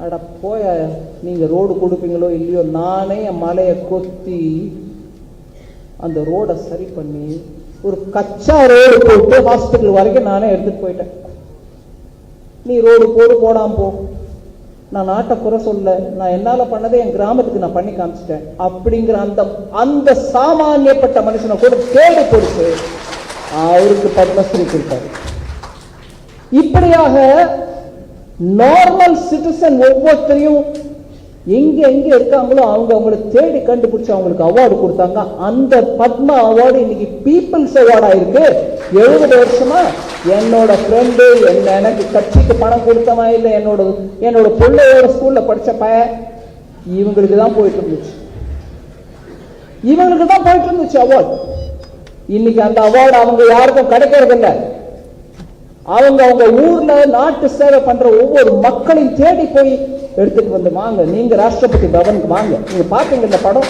அட போய நீங்க ரோடு கொடுப்பீங்களோ இல்லையோ, நானே என் மலையை கொத்தி அந்த ரோடை சரி பண்ணி ஒரு கச்சா ரோடு போட்டு ஹாஸ்பிட்டல் வரைக்கும் நானே எடுத்துட்டு போயிட்டேன். நீ ரோடு போடாம போ, நான் நாட்டை குறை சொல்ல, நான் என்னால பண்ணதை என் கிராமத்துக்கு நான் பண்ணி காமிச்சிட்டேன் அப்படிங்கிற அந்த சாமானியப்பட்ட மனுஷனை கூட தேடி கொடுத்து அவருக்கு பத்மஸ்ரீ கொடுத்தாரு. இப்படியாக நார்மல் சிட்டிசன் ஒவ்வொருத்தரையும் எங்க எங்க இருக்காங்களோ அவங்களை தேடி கண்டுபிடிச்சு அவங்களுக்கு அவார்டு கொடுத்தாங்க. அந்த பத்மா அவார்டு இன்னைக்கு பீப்புள்ஸ் அவார்டா இருக்கு. 70 வருஷமா என்னோட ஃப்ரெண்டு, எனக்கு கட்சிக்கு பணம் கொடுத்தவன் இல்லை, என்னோட பிள்ளையோட ஸ்கூல்ல படிச்ச பையன், இவங்களுக்கு தான் போயிட்டு இருந்துச்சு அவார்டு. இன்னைக்கு அந்த அவார்டு அவங்க யாருக்கும் கிடைக்கிறது இல்லை. அவங்க ஊர்ல நாட்டு சேவை பண்ற ஒவ்வொரு மக்களையும் தேடி போய் எடுத்துட்டு வந்து வாங்க, நீங்க ராஷ்டிரபதி பவனுக்கு வாங்க. நீங்க பாத்தீங்க இந்த படம்,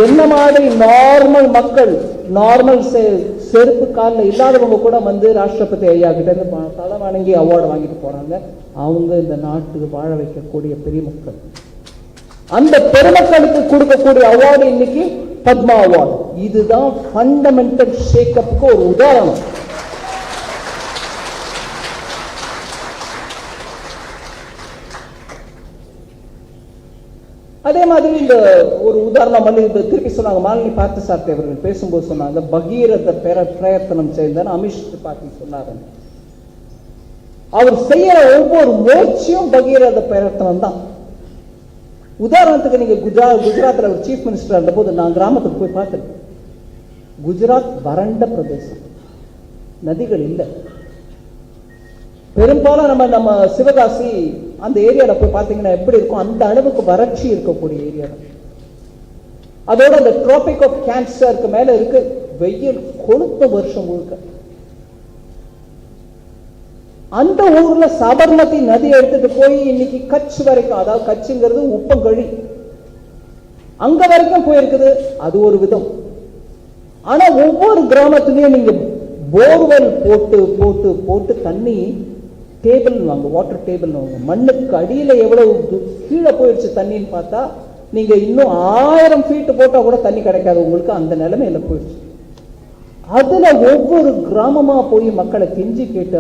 என்ன மாதிரி நார்மல் மக்கள், நார்மல் செருப்பு காலில் இல்லாதவங்க கூட வந்து ராஷ்டிரபதி ஐயா கிட்ட இருந்து தலை வணங்கி அவார்டு வாங்கிட்டு போறாங்க. அவங்க இந்த நாட்டுக்கு வாழ வைக்கக்கூடிய பெரிய மக்கள். அந்த பெருமக்களுக்கு கொடுக்கக்கூடிய அவார்டு இன்னைக்கு பத்மா அவார்டு. இதுதான் ஃபண்டமெண்டல் ஷேக்கப்புக்கு ஒரு உதாரணம். அதே மாதிரி இந்த ஒரு உதாரணம் வந்து திருப்பி சொன்னாங்க, மாலினி பார்த்தசாரதி அவர்கள் பேசும்போது சொன்னாங்க, பகீரத பிரயத்தனம் செய்தார் அமிஷ் திரிபாதி சொன்னார். அவர் செய்யற ஒவ்வொரு முயற்சியும் பகீரத பிரயத்தனம் தான். உதாரணத்துக்கு நீங்க குஜராத்ல ஒரு சீஃப் மினிஸ்டர் இருந்த போது நான் கிராமத்துக்கு போய் பார்த்திருக்கேன். குஜராத் வறண்ட பிரதேசம், நதிகள் இல்லை. பெரும்பாலும் நம்ம சிவகாசி அந்த ஏரியாவில் போய் பார்த்தீங்கன்னா எப்படி இருக்கும், அந்த அளவுக்கு வறட்சி இருக்கக்கூடிய ஏரியா. அதோட அந்த டிராபிக் ஆஃப் கேன்சருக்கு மேல இருக்கு, வெயில் கொளுத்த வருஷம் முழுக்க. அந்த ஊர்ல சபர்மதி நதி எடுத்துட்டு போய் இன்னைக்கு கட்ச் வரைக்கும், அதாவது கட்சுங்கிறது உப்பங்கழி, அங்க வரைக்கும் போயிருக்குது. அது ஒரு விதம். ஆனா ஒவ்வொரு கிராமத்திலையும் நீங்க போர்வெல் போட்டு போட்டு போட்டு தண்ணி டேபிள் வாங்க, வாட்டர் டேபிள் வாங்க, மண்ணுக்கு அடியில எவ்வளவு கீழே போயிடுச்சு தண்ணின்னு பார்த்தா நீங்க இன்னும் 1000 ஃபீட் போட்டா கூட தண்ணி கிடைக்காது உங்களுக்கு, அந்த நிலைமையில போயிடுச்சு. அதுல ஒவ்வொரு கிராமமா போய் மக்களை கெஞ்சி கேட்டு,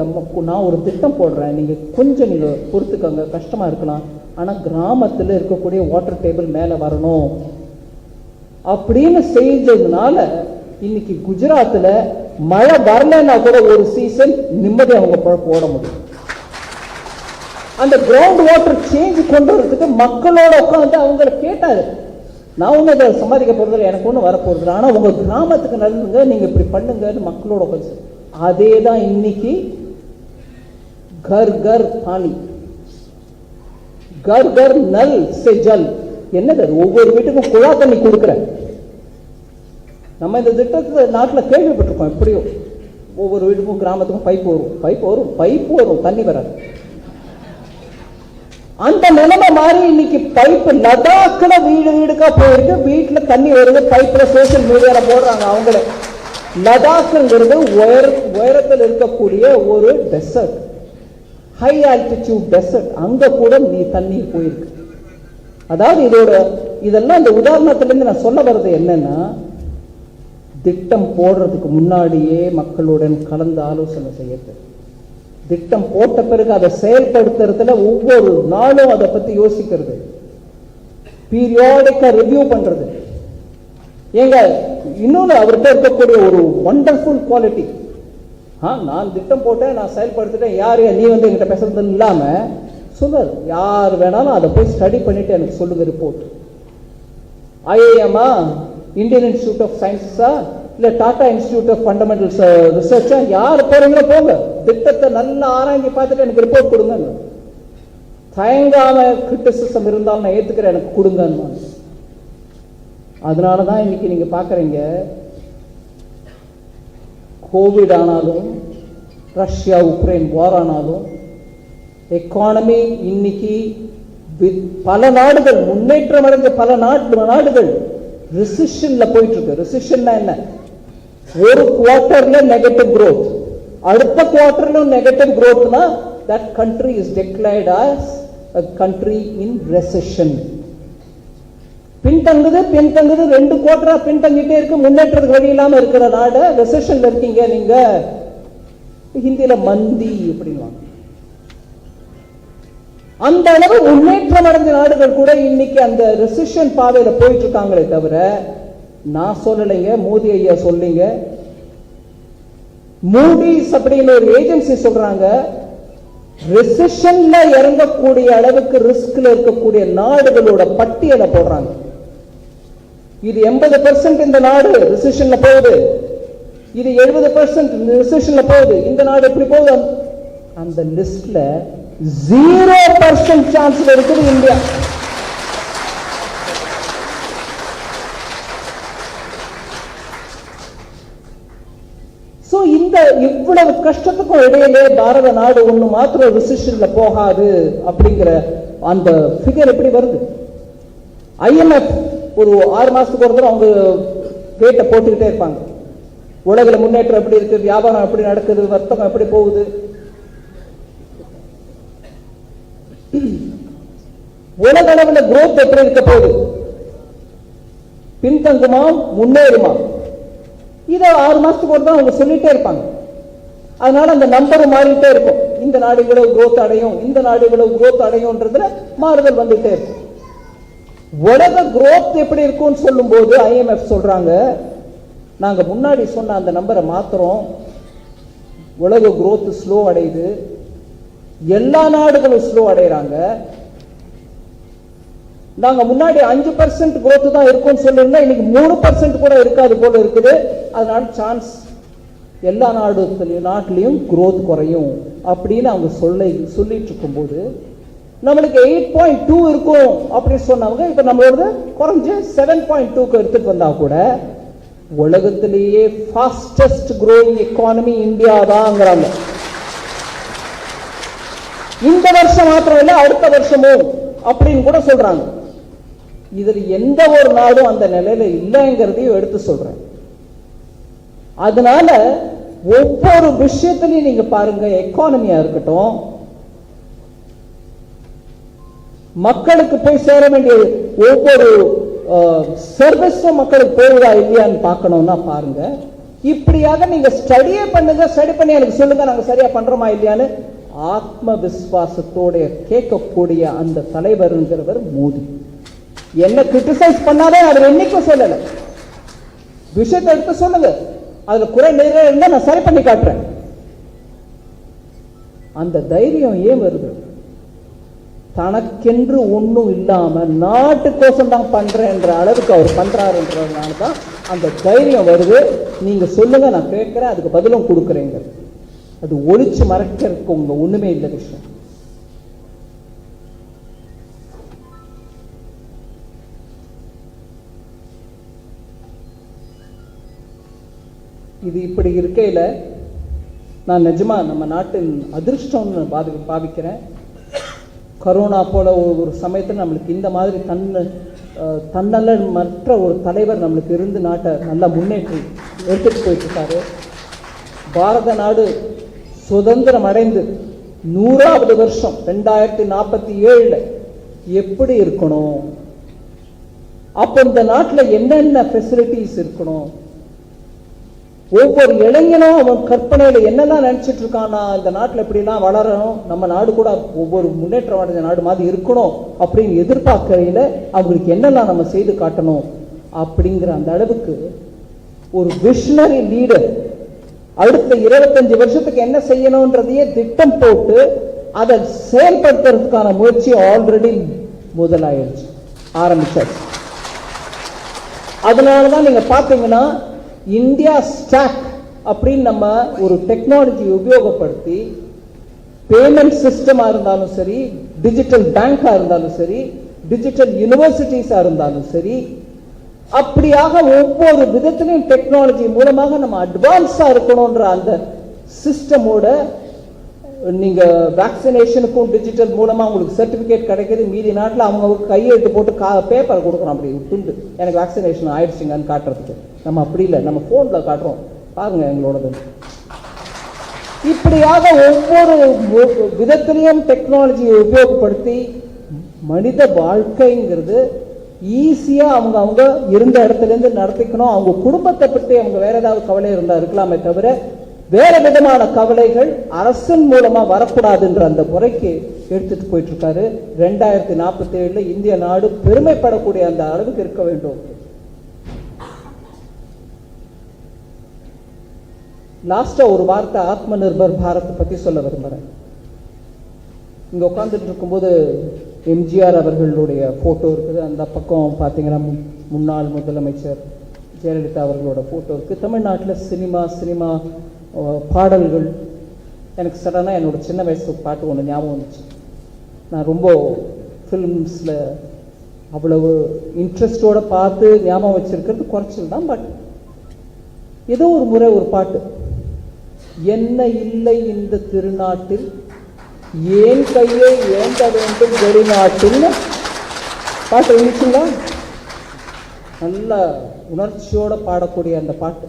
நான் ஒரு திட்டம் போடுறேன், நீங்க கொஞ்சம் நீங்க பொறுத்துக்கங்க, கஷ்டமா இருக்கலாம், ஆனா கிராமத்துல இருக்கக்கூடிய வாட்டர் டேபிள் மேல வரணும் அப்படின்னு செஞ்சதுனால இன்னைக்கு குஜராத்ல மழை வரலன்னா கூட ஒரு சீசன் நிம்மதி அவங்க போட முடியும். அந்த கிரவுண்ட் வாட்டர் சேஞ்ச் கொண்டு வரதுக்கு மக்களோட உட்காந்து அவங்களை கேட்டாரு. நான் ஒன்றும் அதை சம்பாதிக்க போறதில்லை, எனக்கு ஒன்றும் வரப்போறது, ஆனா உங்க கிராமத்துக்கு நல்லுங்க, நீங்க இப்படி பண்ணுங்கன்னு மக்களோட உட்காந்து. அதே தான் இன்னைக்கு கர் கர் பானி, கர் கர் நல் சே ஜல். என்னது, ஒவ்வொரு வீட்டுக்கும் குழா தண்ணி கொடுக்குற. நம்ம இந்த திட்டத்தை நாட்டில் கேள்விப்பட்டிருக்கோம். எப்படியோ ஒவ்வொரு வீட்டுக்கும் கிராமத்துக்கும் பைப் வரும், தண்ணி வராது. அந்த நிலைமை மாறி இன்னைக்கு பைப் லடாக்ல வீடு வீடுக்கா போயிருக்கு, வீட்டுல தண்ணி வருது, பைப்ல சோசியல் மீடியால போடுறாங்க அவங்களே. லடாக்ங்கிறது உயரத்தில் இருக்கக்கூடிய ஒரு டெசர்ட், ஹை ஆல்டிடியூட் டெசர்ட், அங்க கூட நீ தண்ணீர் போயிருக்கு. அதாவது இதெல்லாம் இந்த உதாரணத்துல இருந்து நான் சொல்ல வர்றது என்னன்னா, திட்டம் போடுறதுக்கு முன்னாடியே மக்களுடன் கலந்து ஆலோசனை செய்யறது, திட்டம் போட்ட பிறகு அதை செயல்படுத்துறதுல ஒவ்வொரு நாளும் அதை பத்தி யோசிக்கிறது, பீரியாடிக்கா ரிவ்யூ பண்றது. ஏங்க இன்னொன்னு அவர்கிட்ட இருக்கக்கூடிய ஒரு வண்டர்ஃபுல் குவாலிட்டி, நான் திட்டம் போட்டேன், நான் செயல்படுத்திட்டேன், யாரு நீ என்கிட்ட பேசுறது இல்லாம சொல்றாரு. யார் வேணாலும் அதை போய் ஸ்டடி பண்ணிட்டு எனக்கு சொல்லுங்க ரிப்போர்ட். ஐஏஎம்மா, இந்தியன் இன்ஸ்டிடியூட் ஆஃப் சயின்ஸா, இல்ல டாடா இன்ஸ்டிடியூட் ஆஃப் ஃபண்டமெண்டல்ஸ் ரிசர்ச்சா, யார் போறீங்களோ போங்க, திட்டத்தை நல்லா ஆராய்ச்சி பார்த்துட்டு எனக்கு ரிப்போர்ட் கொடுங்க. தயங்காம கிரிட்டிசிசம் இருந்தாலும் நான் ஏத்துக்கிறேன், எனக்கு கொடுங்க. அதனாலதான் இன்னைக்கு நீங்க பாக்குறீங்க, கோவிட் ஆனாலும், ரஷ்யா உக்ரைன் வார் ஆனாலும், எக்கானமி இன்னைக்கு பல நாடுகள் முன்னேற்றம் அடைஞ்ச பல நாடுகள் ரிசெஷன்ல போயிட்டு இருக்கு. ரிசெஷன்னா என்ன, ஒரு குவார்டர்ல நெகட்டிவ் growth, அடுத்த குவார்டர்ல நெகட்டிவ் growthனா that country is declared as a country in recession. பின்தங்குது 2 குவார்டரா பின்தங்கிட்டே இருக்கு, முன்னேற்றத்துக்கு வழி இல்லாம இருக்கிற நாடு ரெசெஷன்ல இருக்கீங்க நீங்க. ஹிந்தியில மந்தி அப்படின்வாங்க. அந்த அளவு முன்னேற்றம் அடைஞ்ச நாடுகள் கூட இன்னைக்கு அந்த ரெசிஷன் பாதையில போயிட்டு இருக்காங்களே தவிர நான் சொல்லலைங்க, மோடி ஐயா சொல்லிங்க. மூடிஸ் அப்படின்னு ஒரு ஏஜென்சி சொல்றாங்க, ரெசிஷன்ல இறங்கக்கூடிய அளவுக்கு ரிஸ்க்ல இருக்கக்கூடிய நாடுகளோட பட்டியலை போடுறாங்க. இது 80% இந்த நாடு ரெசிஷன்ல போகுது, இது 70% ரெசிஷன்ல போகுது, இந்த நாடு எப்படி போகுது. அந்த லிஸ்ட்ல 0% சான்ஸ்ல இருக்குது இந்தியா. இந்த இவ்வளவு கஷ்டத்துக்கும் இடையிலே பாரத நாடு ஒண்ணு மாத்திரம் ரிசெஷன்ல போகாது அப்படிங்கிற அந்த ஃபிகர் எப்படி வருது? IMF ஒரு 6 மாசத்துக்கு ஒரு தடவை அவங்க கேட்ட போட்டுக்கிட்டே இருப்பாங்க. உலகில முன்னேற்றம் எப்படி இருக்கு, வியாபாரம் எப்படி நடக்குது, வர்த்தகம் எப்படி போகுது, உலக அளவுல growth எப்படி இருக்க போகுது, பின்தங்குமா முன்னேறுமா, இதை 6 மாசத்துக்கு ஒரு தான் அவங்க சொல்லிட்டே இருப்பாங்க. அதனால அந்த நம்பர் மாறிட்டே இருக்கும். இந்த நாடு இவ்வளவு growth அடையும், இந்த நாடு இவ்வளவு growth அடையும்ன்றதுல மாறுதல் வந்துட்டே இருக்கும். உலக growth எப்படி இருக்கும்னு சொல்லும் போது IMF சொல்றாங்க, நாங்க முன்னாடி சொன்ன அந்த நம்பரை மாத்திரம், உலக growth ஸ்லோ அடையுது, எல்லா நாடுகளும் ஸ்லோ அடைறாங்க. நாங்க முன்னாடி 5% growth தான் இருக்கும்னு சொல்லிருந்தா இன்னைக்கு 3% கூட இருக்காது போல இருக்குது. அதனால சான்ஸ் எல்லா நாட்டிலையும் growth குறையும் அப்படின்னு அவங்க சொல்லிட்டு இருக்கும்போது நம்மளுக்கு 8.2 இருக்கும் அப்படின்னு சொன்னவங்க இப்ப நம்மளோட குறைஞ்சு 7.2க்கு எடுத்துட்டு வந்தா கூட உலகத்திலேயே ஃபாஸ்டஸ்ட் growing எக்கானமி இந்தியா தான்ங்கறாங்க. இந்த வருஷம் மாத்திரம் இல்ல அடுத்த வருஷமும் அப்படின்னு கூட சொல்றாங்க. இதுல எந்த ஒரு நாடும் அந்த நிலையில இல்லைங்கிறதையும் எடுத்து சொல்றேன். அதனால ஒவ்வொரு விஷயத்திலையும் நீங்க பாருங்க, எக்கானமியா இருக்கட்டும், மக்களுக்கு போய் சேர வேண்டிய ஒவ்வொரு சர்வீஸும் மக்களுக்கு போகுதா இல்லையான்னு பார்க்கணும்னா பாருங்க. இப்படியாக நீங்க ஸ்டடியே பண்ணுங்க, ஸ்டடி பண்ணி எனக்கு சொல்லுங்க நாங்க சரியா பண்றோமா இல்லையான்னு ஆத்ம விசுவாசத்தோட கேட்கக்கூடிய அந்த தலைவர்ங்கிறவர் மோடி. என்ன கிரிட்டிசைஸ் பண்ணாதே அவர் என்னைக்கும் சொல்லல, விஷயத்தை எடுத்து சொல்லுங்க, அதுல குறை நிறைய இருந்தா நான் சரி பண்ணி காட்டுறேன். அந்த தைரியம் ஏன் வருது? தனக்கென்று ஒன்றும் இல்லாம நாட்டுக்கோசம் தான் பண்றேன்ற அளவுக்கு அவர் பண்றாருன்றதுனால தான் அந்த தைரியம் வருது. நீங்க சொல்லுங்க, நான் கேட்கிறேன், அதுக்கு பதிலும் கொடுக்குறேங்க. அது ஒளிச்சு மறைக்கிறதுக்கு உங்க ஒண்ணுமே இல்லை விஷயம். இது இப்படி இருக்கையில நான் நிஜமா நம்ம நாட்டின் அதிர்ஷ்டம்னு பாவிக்கிறேன். கரோனா போல ஒரு சமயத்தில் நம்மளுக்கு இந்த மாதிரி தன்னல மற்ற ஒரு தலைவர் நம்மளுக்கு இருந்து நாட்டை நல்லா முன்னேற்றி எடுத்துட்டு போயிட்டு இருக்காரு. பாரத நாடு சுதந்திரம் அடைந்து 100வது வருஷம் 2047 எப்படி இருக்கணும், அப்ப இந்த நாட்டில் என்னென்ன ஃபெசிலிட்டிஸ் இருக்கணும், ஒவ்வொரு இளைஞனும் அவன் கற்பனையில என்னெல்லாம் நினைச்சிட்டு இருக்கானா, இந்த நாட்டில் எப்படிலாம் வளரணும், நம்ம நாடு கூட ஒவ்வொரு முன்னேற்றம் அடைஞ்ச நாடு மாதிரி இருக்கணும் அப்படின்னு எதிர்பார்க்கையில அவங்களுக்கு என்னெல்லாம் நம்ம செய்து காட்டணும் அப்படிங்கிற அந்த அளவுக்கு ஒரு விஷனரி லீடர் அடுத்த 25 வருஷத்துக்கு என்ன செய்யணும்ன்றதையே திட்டம் போட்டு அதை செயல்படுத்துறதுக்கான முயற்சி ஆல்ரெடி முதலாயிருச்சு, ஆரம்பிச்சாச்சு. அதனாலதான் நீங்க பாத்தீங்கன்னா இந்தியா ஸ்டாக் அப்படின்னு நம்ம ஒரு டெக்னாலஜி உபயோகப்படுத்தி பேமெண்ட் சிஸ்டமா இருந்தாலும் சரி, டிஜிட்டல் பேங்கா இருந்தாலும் சரி, டிஜிட்டல் யூனிவர்சிட்டிஸா இருந்தாலும் சரி, அப்படியாக ஒவ்வொரு விதத்திலையும் டெக்னாலஜி மூலமாக நம்ம அட்வான்ஸா இருக்கணும்ன்ற அந்த சிஸ்டமோட நீங்க வேக்சினேஷனுக்கும் டிஜிட்டல் மூலமா உங்களுக்கு சர்டிபிகேட் கிடைக்குது. மீதி நாட்டில் அவங்க கையெழுத்து போட்டு பேப்பர் கொடுக்குறோம், அப்படி துண்டு எனக்கு வேக்சினேஷன் ஆயிடுச்சுங்கன்னு காட்டுறதுக்கு. நம்ம அப்படி இல்லை, நம்ம போன்ல காட்டுறோம், பாருங்க எங்களோடது. இப்படியாக ஒவ்வொரு விதத்திலையும் டெக்னாலஜியை உபயோகப்படுத்தி மனித வாழ்க்கைங்கிறது ஈஸியா அவங்க இருந்த இடத்துல இருந்து நடத்திக்கணும். அவங்க குடும்பத்தை பற்றி அவங்க வேற ஏதாவது கவலை இருந்தா இருக்கலாமே தவிர வேற விதமான கவலைகள் அரசின் மூலமா வரக்கூடாதுன்ற அந்த முறைக்கு எடுத்துட்டு போயிட்டு இருக்காரு. 2047 இந்திய நாடு பெருமைப்படக்கூடிய அந்த அளவுக்கு இருக்க வேண்டும். லாஸ்டா ஒரு வார்த்தை ஆத்ம நிர்பர் பாரத் பத்தி சொல்ல விரும்புறேன். இங்க உட்கார்ந்துட்டு இருக்கும்போது எம்ஜிஆர் அவர்களுடைய போட்டோ இருக்குது, அந்த பக்கம் பார்த்தீங்கன்னா முன்னாள் முதலமைச்சர் ஜெயலலிதா அவர்களோட போட்டோ இருக்கு. தமிழ்நாட்டில் சினிமா பாடல்கள், எனக்கு சடனாக என்னோட சின்ன வயசு பாட்டு ஒன்று ஞாபகம் வந்துச்சு. நான் ரொம்ப ஃபிலிம்ஸில் அவ்வளவு இன்ட்ரெஸ்டோட பார்த்து ஞாபகம் வச்சிருக்கிறது குறைச்சல் தான். பட் ஏதோ ஒரு முறை ஒரு பாட்டு, என்ன இல்லை இந்த திருநாட்டில் ஏன் கையை ஏந்த வேண்டும் வெளிநாட்டில் பாட்டு இருந்துச்சுங்களா, நல்ல உணர்ச்சியோட பாடக்கூடிய அந்த பாட்டு.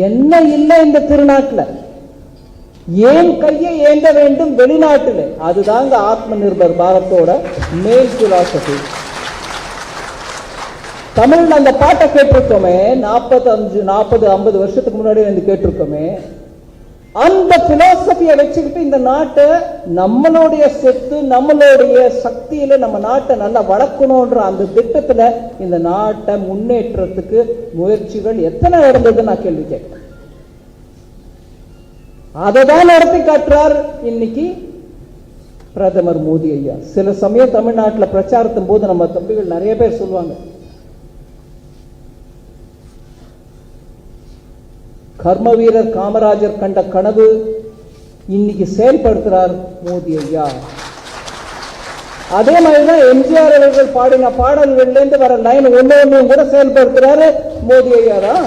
என்ன இல்லை இந்த திருநாட்டில் ஏன் கையை ஏந்த வேண்டும் வெளிநாட்டில், அதுதாங்க ஆத்ம நிர்பர் பாரத்தோட மெயின் பிலாசபி. தமிழ்ல அந்த பாட்டை கேட்டிருக்கோமே, 40-50 வருஷத்துக்கு முன்னாடி வந்து கேட்டிருக்கோமே. அந்த பிலாசபியை வச்சுக்கிட்டு இந்த நாட்டை நம்மளுடைய சொத்து நம்மளுடைய சக்தியில நம்ம நாட்டை நல்லா வளர்க்கணும்ன்ற அந்த திட்டத்துல இந்த நாட்டை முன்னேற்றத்துக்கு முயற்சிகள் எத்தனை நடந்தது நான் கேள்வி கேட்கிறேன். அதை தான் நடத்தி காட்டுறார் இன்னைக்கு பிரதமர் மோடி ஐயா. சில சமயம் தமிழ்நாட்டில் பிரச்சாரத்தின் போது நம்ம தம்பிகள் நிறைய பேர் சொல்லுவாங்க, கர்ம வீரர் காமராஜர் கண்ட கனவு இன்னைக்கு செயல்படுத்துறார் மோடி ஐயா. அதே மாதிரிதான் எம்ஜிஆர் அவர்கள் பாடின பாடல்கள்ல இருந்து வர லைன் ஒன்னும் கூட செயல்படுத்துறாரு மோடி ஐயா தான்.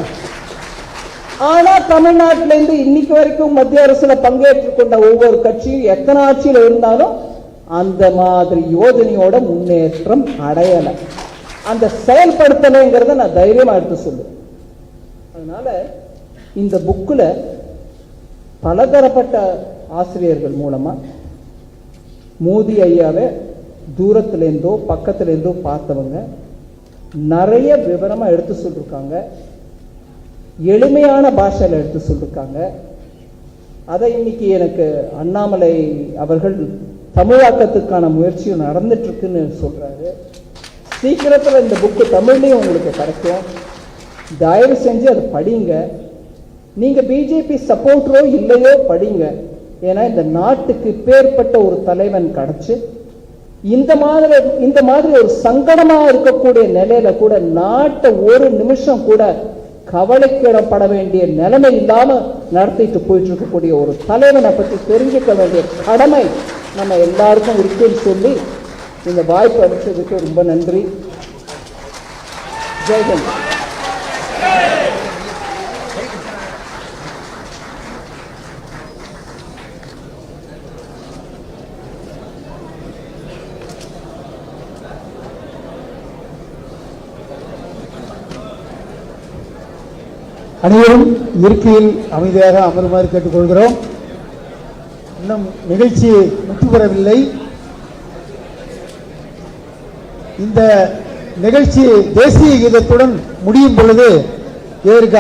ஆனா தமிழ்நாட்டில இருந்து இன்னைக்கு வரைக்கும் மத்திய அரசுல பங்கேற்றுக் கொண்ட ஒவ்வொரு கட்சியும் எத்தனை ஆட்சியில் இருந்தாலும் அந்த மாதிரி யோஜனையோட முன்னேற்றம் அடையல, அந்த செயல்படுத்தலைங்கிறத நான் தைரியமா எடுத்து சொல்லுவேன். அதனால இந்த புக்ல பலதரப்பட்ட ஆசிரியர்கள் மூலமா மோடி ஐயாவை தூரத்திலேருந்தோ பக்கத்திலேருந்தோ பார்த்தவங்க நிறைய விவரமா எடுத்து சொல்லிருக்காங்க, எளிமையான பாஷையில் எடுத்து சொல்லிருக்காங்க. அதை இன்னைக்கு எனக்கு அண்ணாமலை அவர்கள் தமிழாக்கத்துக்கான முயற்சியும் நடந்துட்டு இருக்குன்னு சொல்றாரு. சீக்கிரத்தில் இந்த புக்கு தமிழ்லையும் உங்களுக்கு கிடைக்கும். தயவு செஞ்சு அதை படிங்க. நீங்க பிஜேபி சப்போர்ட்டரோ இல்லையோ படிங்க. ஏன்னா இந்த நாட்டுக்கு பேர்பட்ட ஒரு தலைவன் கிடைச்சு இந்த மாதிரி ஒரு சங்கடமா இருக்கக்கூடிய நிலையில கூட நாட்டை ஒரு நிமிஷம் கூட கவலைக்கிடப்பட வேண்டிய நிலைமை இல்லாம நடத்திட்டு போயிட்டு இருக்கக்கூடிய ஒரு தலைவனை பற்றி தெரிஞ்சுக்க வேண்டிய கடமை நம்ம எல்லாருக்கும் இருக்குன்னு சொல்லி இந்த வாய்ப்பு அளிச்சதுக்கு ரொம்ப நன்றி. ஜெய்ஹிந்த். அனைவரும் இருக்கையில் அமைதியாக அமருமாறு கேட்டுக்கொள்கிறோம். இன்னும் நிகழ்ச்சி முற்று பெறவில்லை. இந்த நிகழ்ச்சி தேசிய கீதத்துடன் முடியும் பொழுது இதற்கு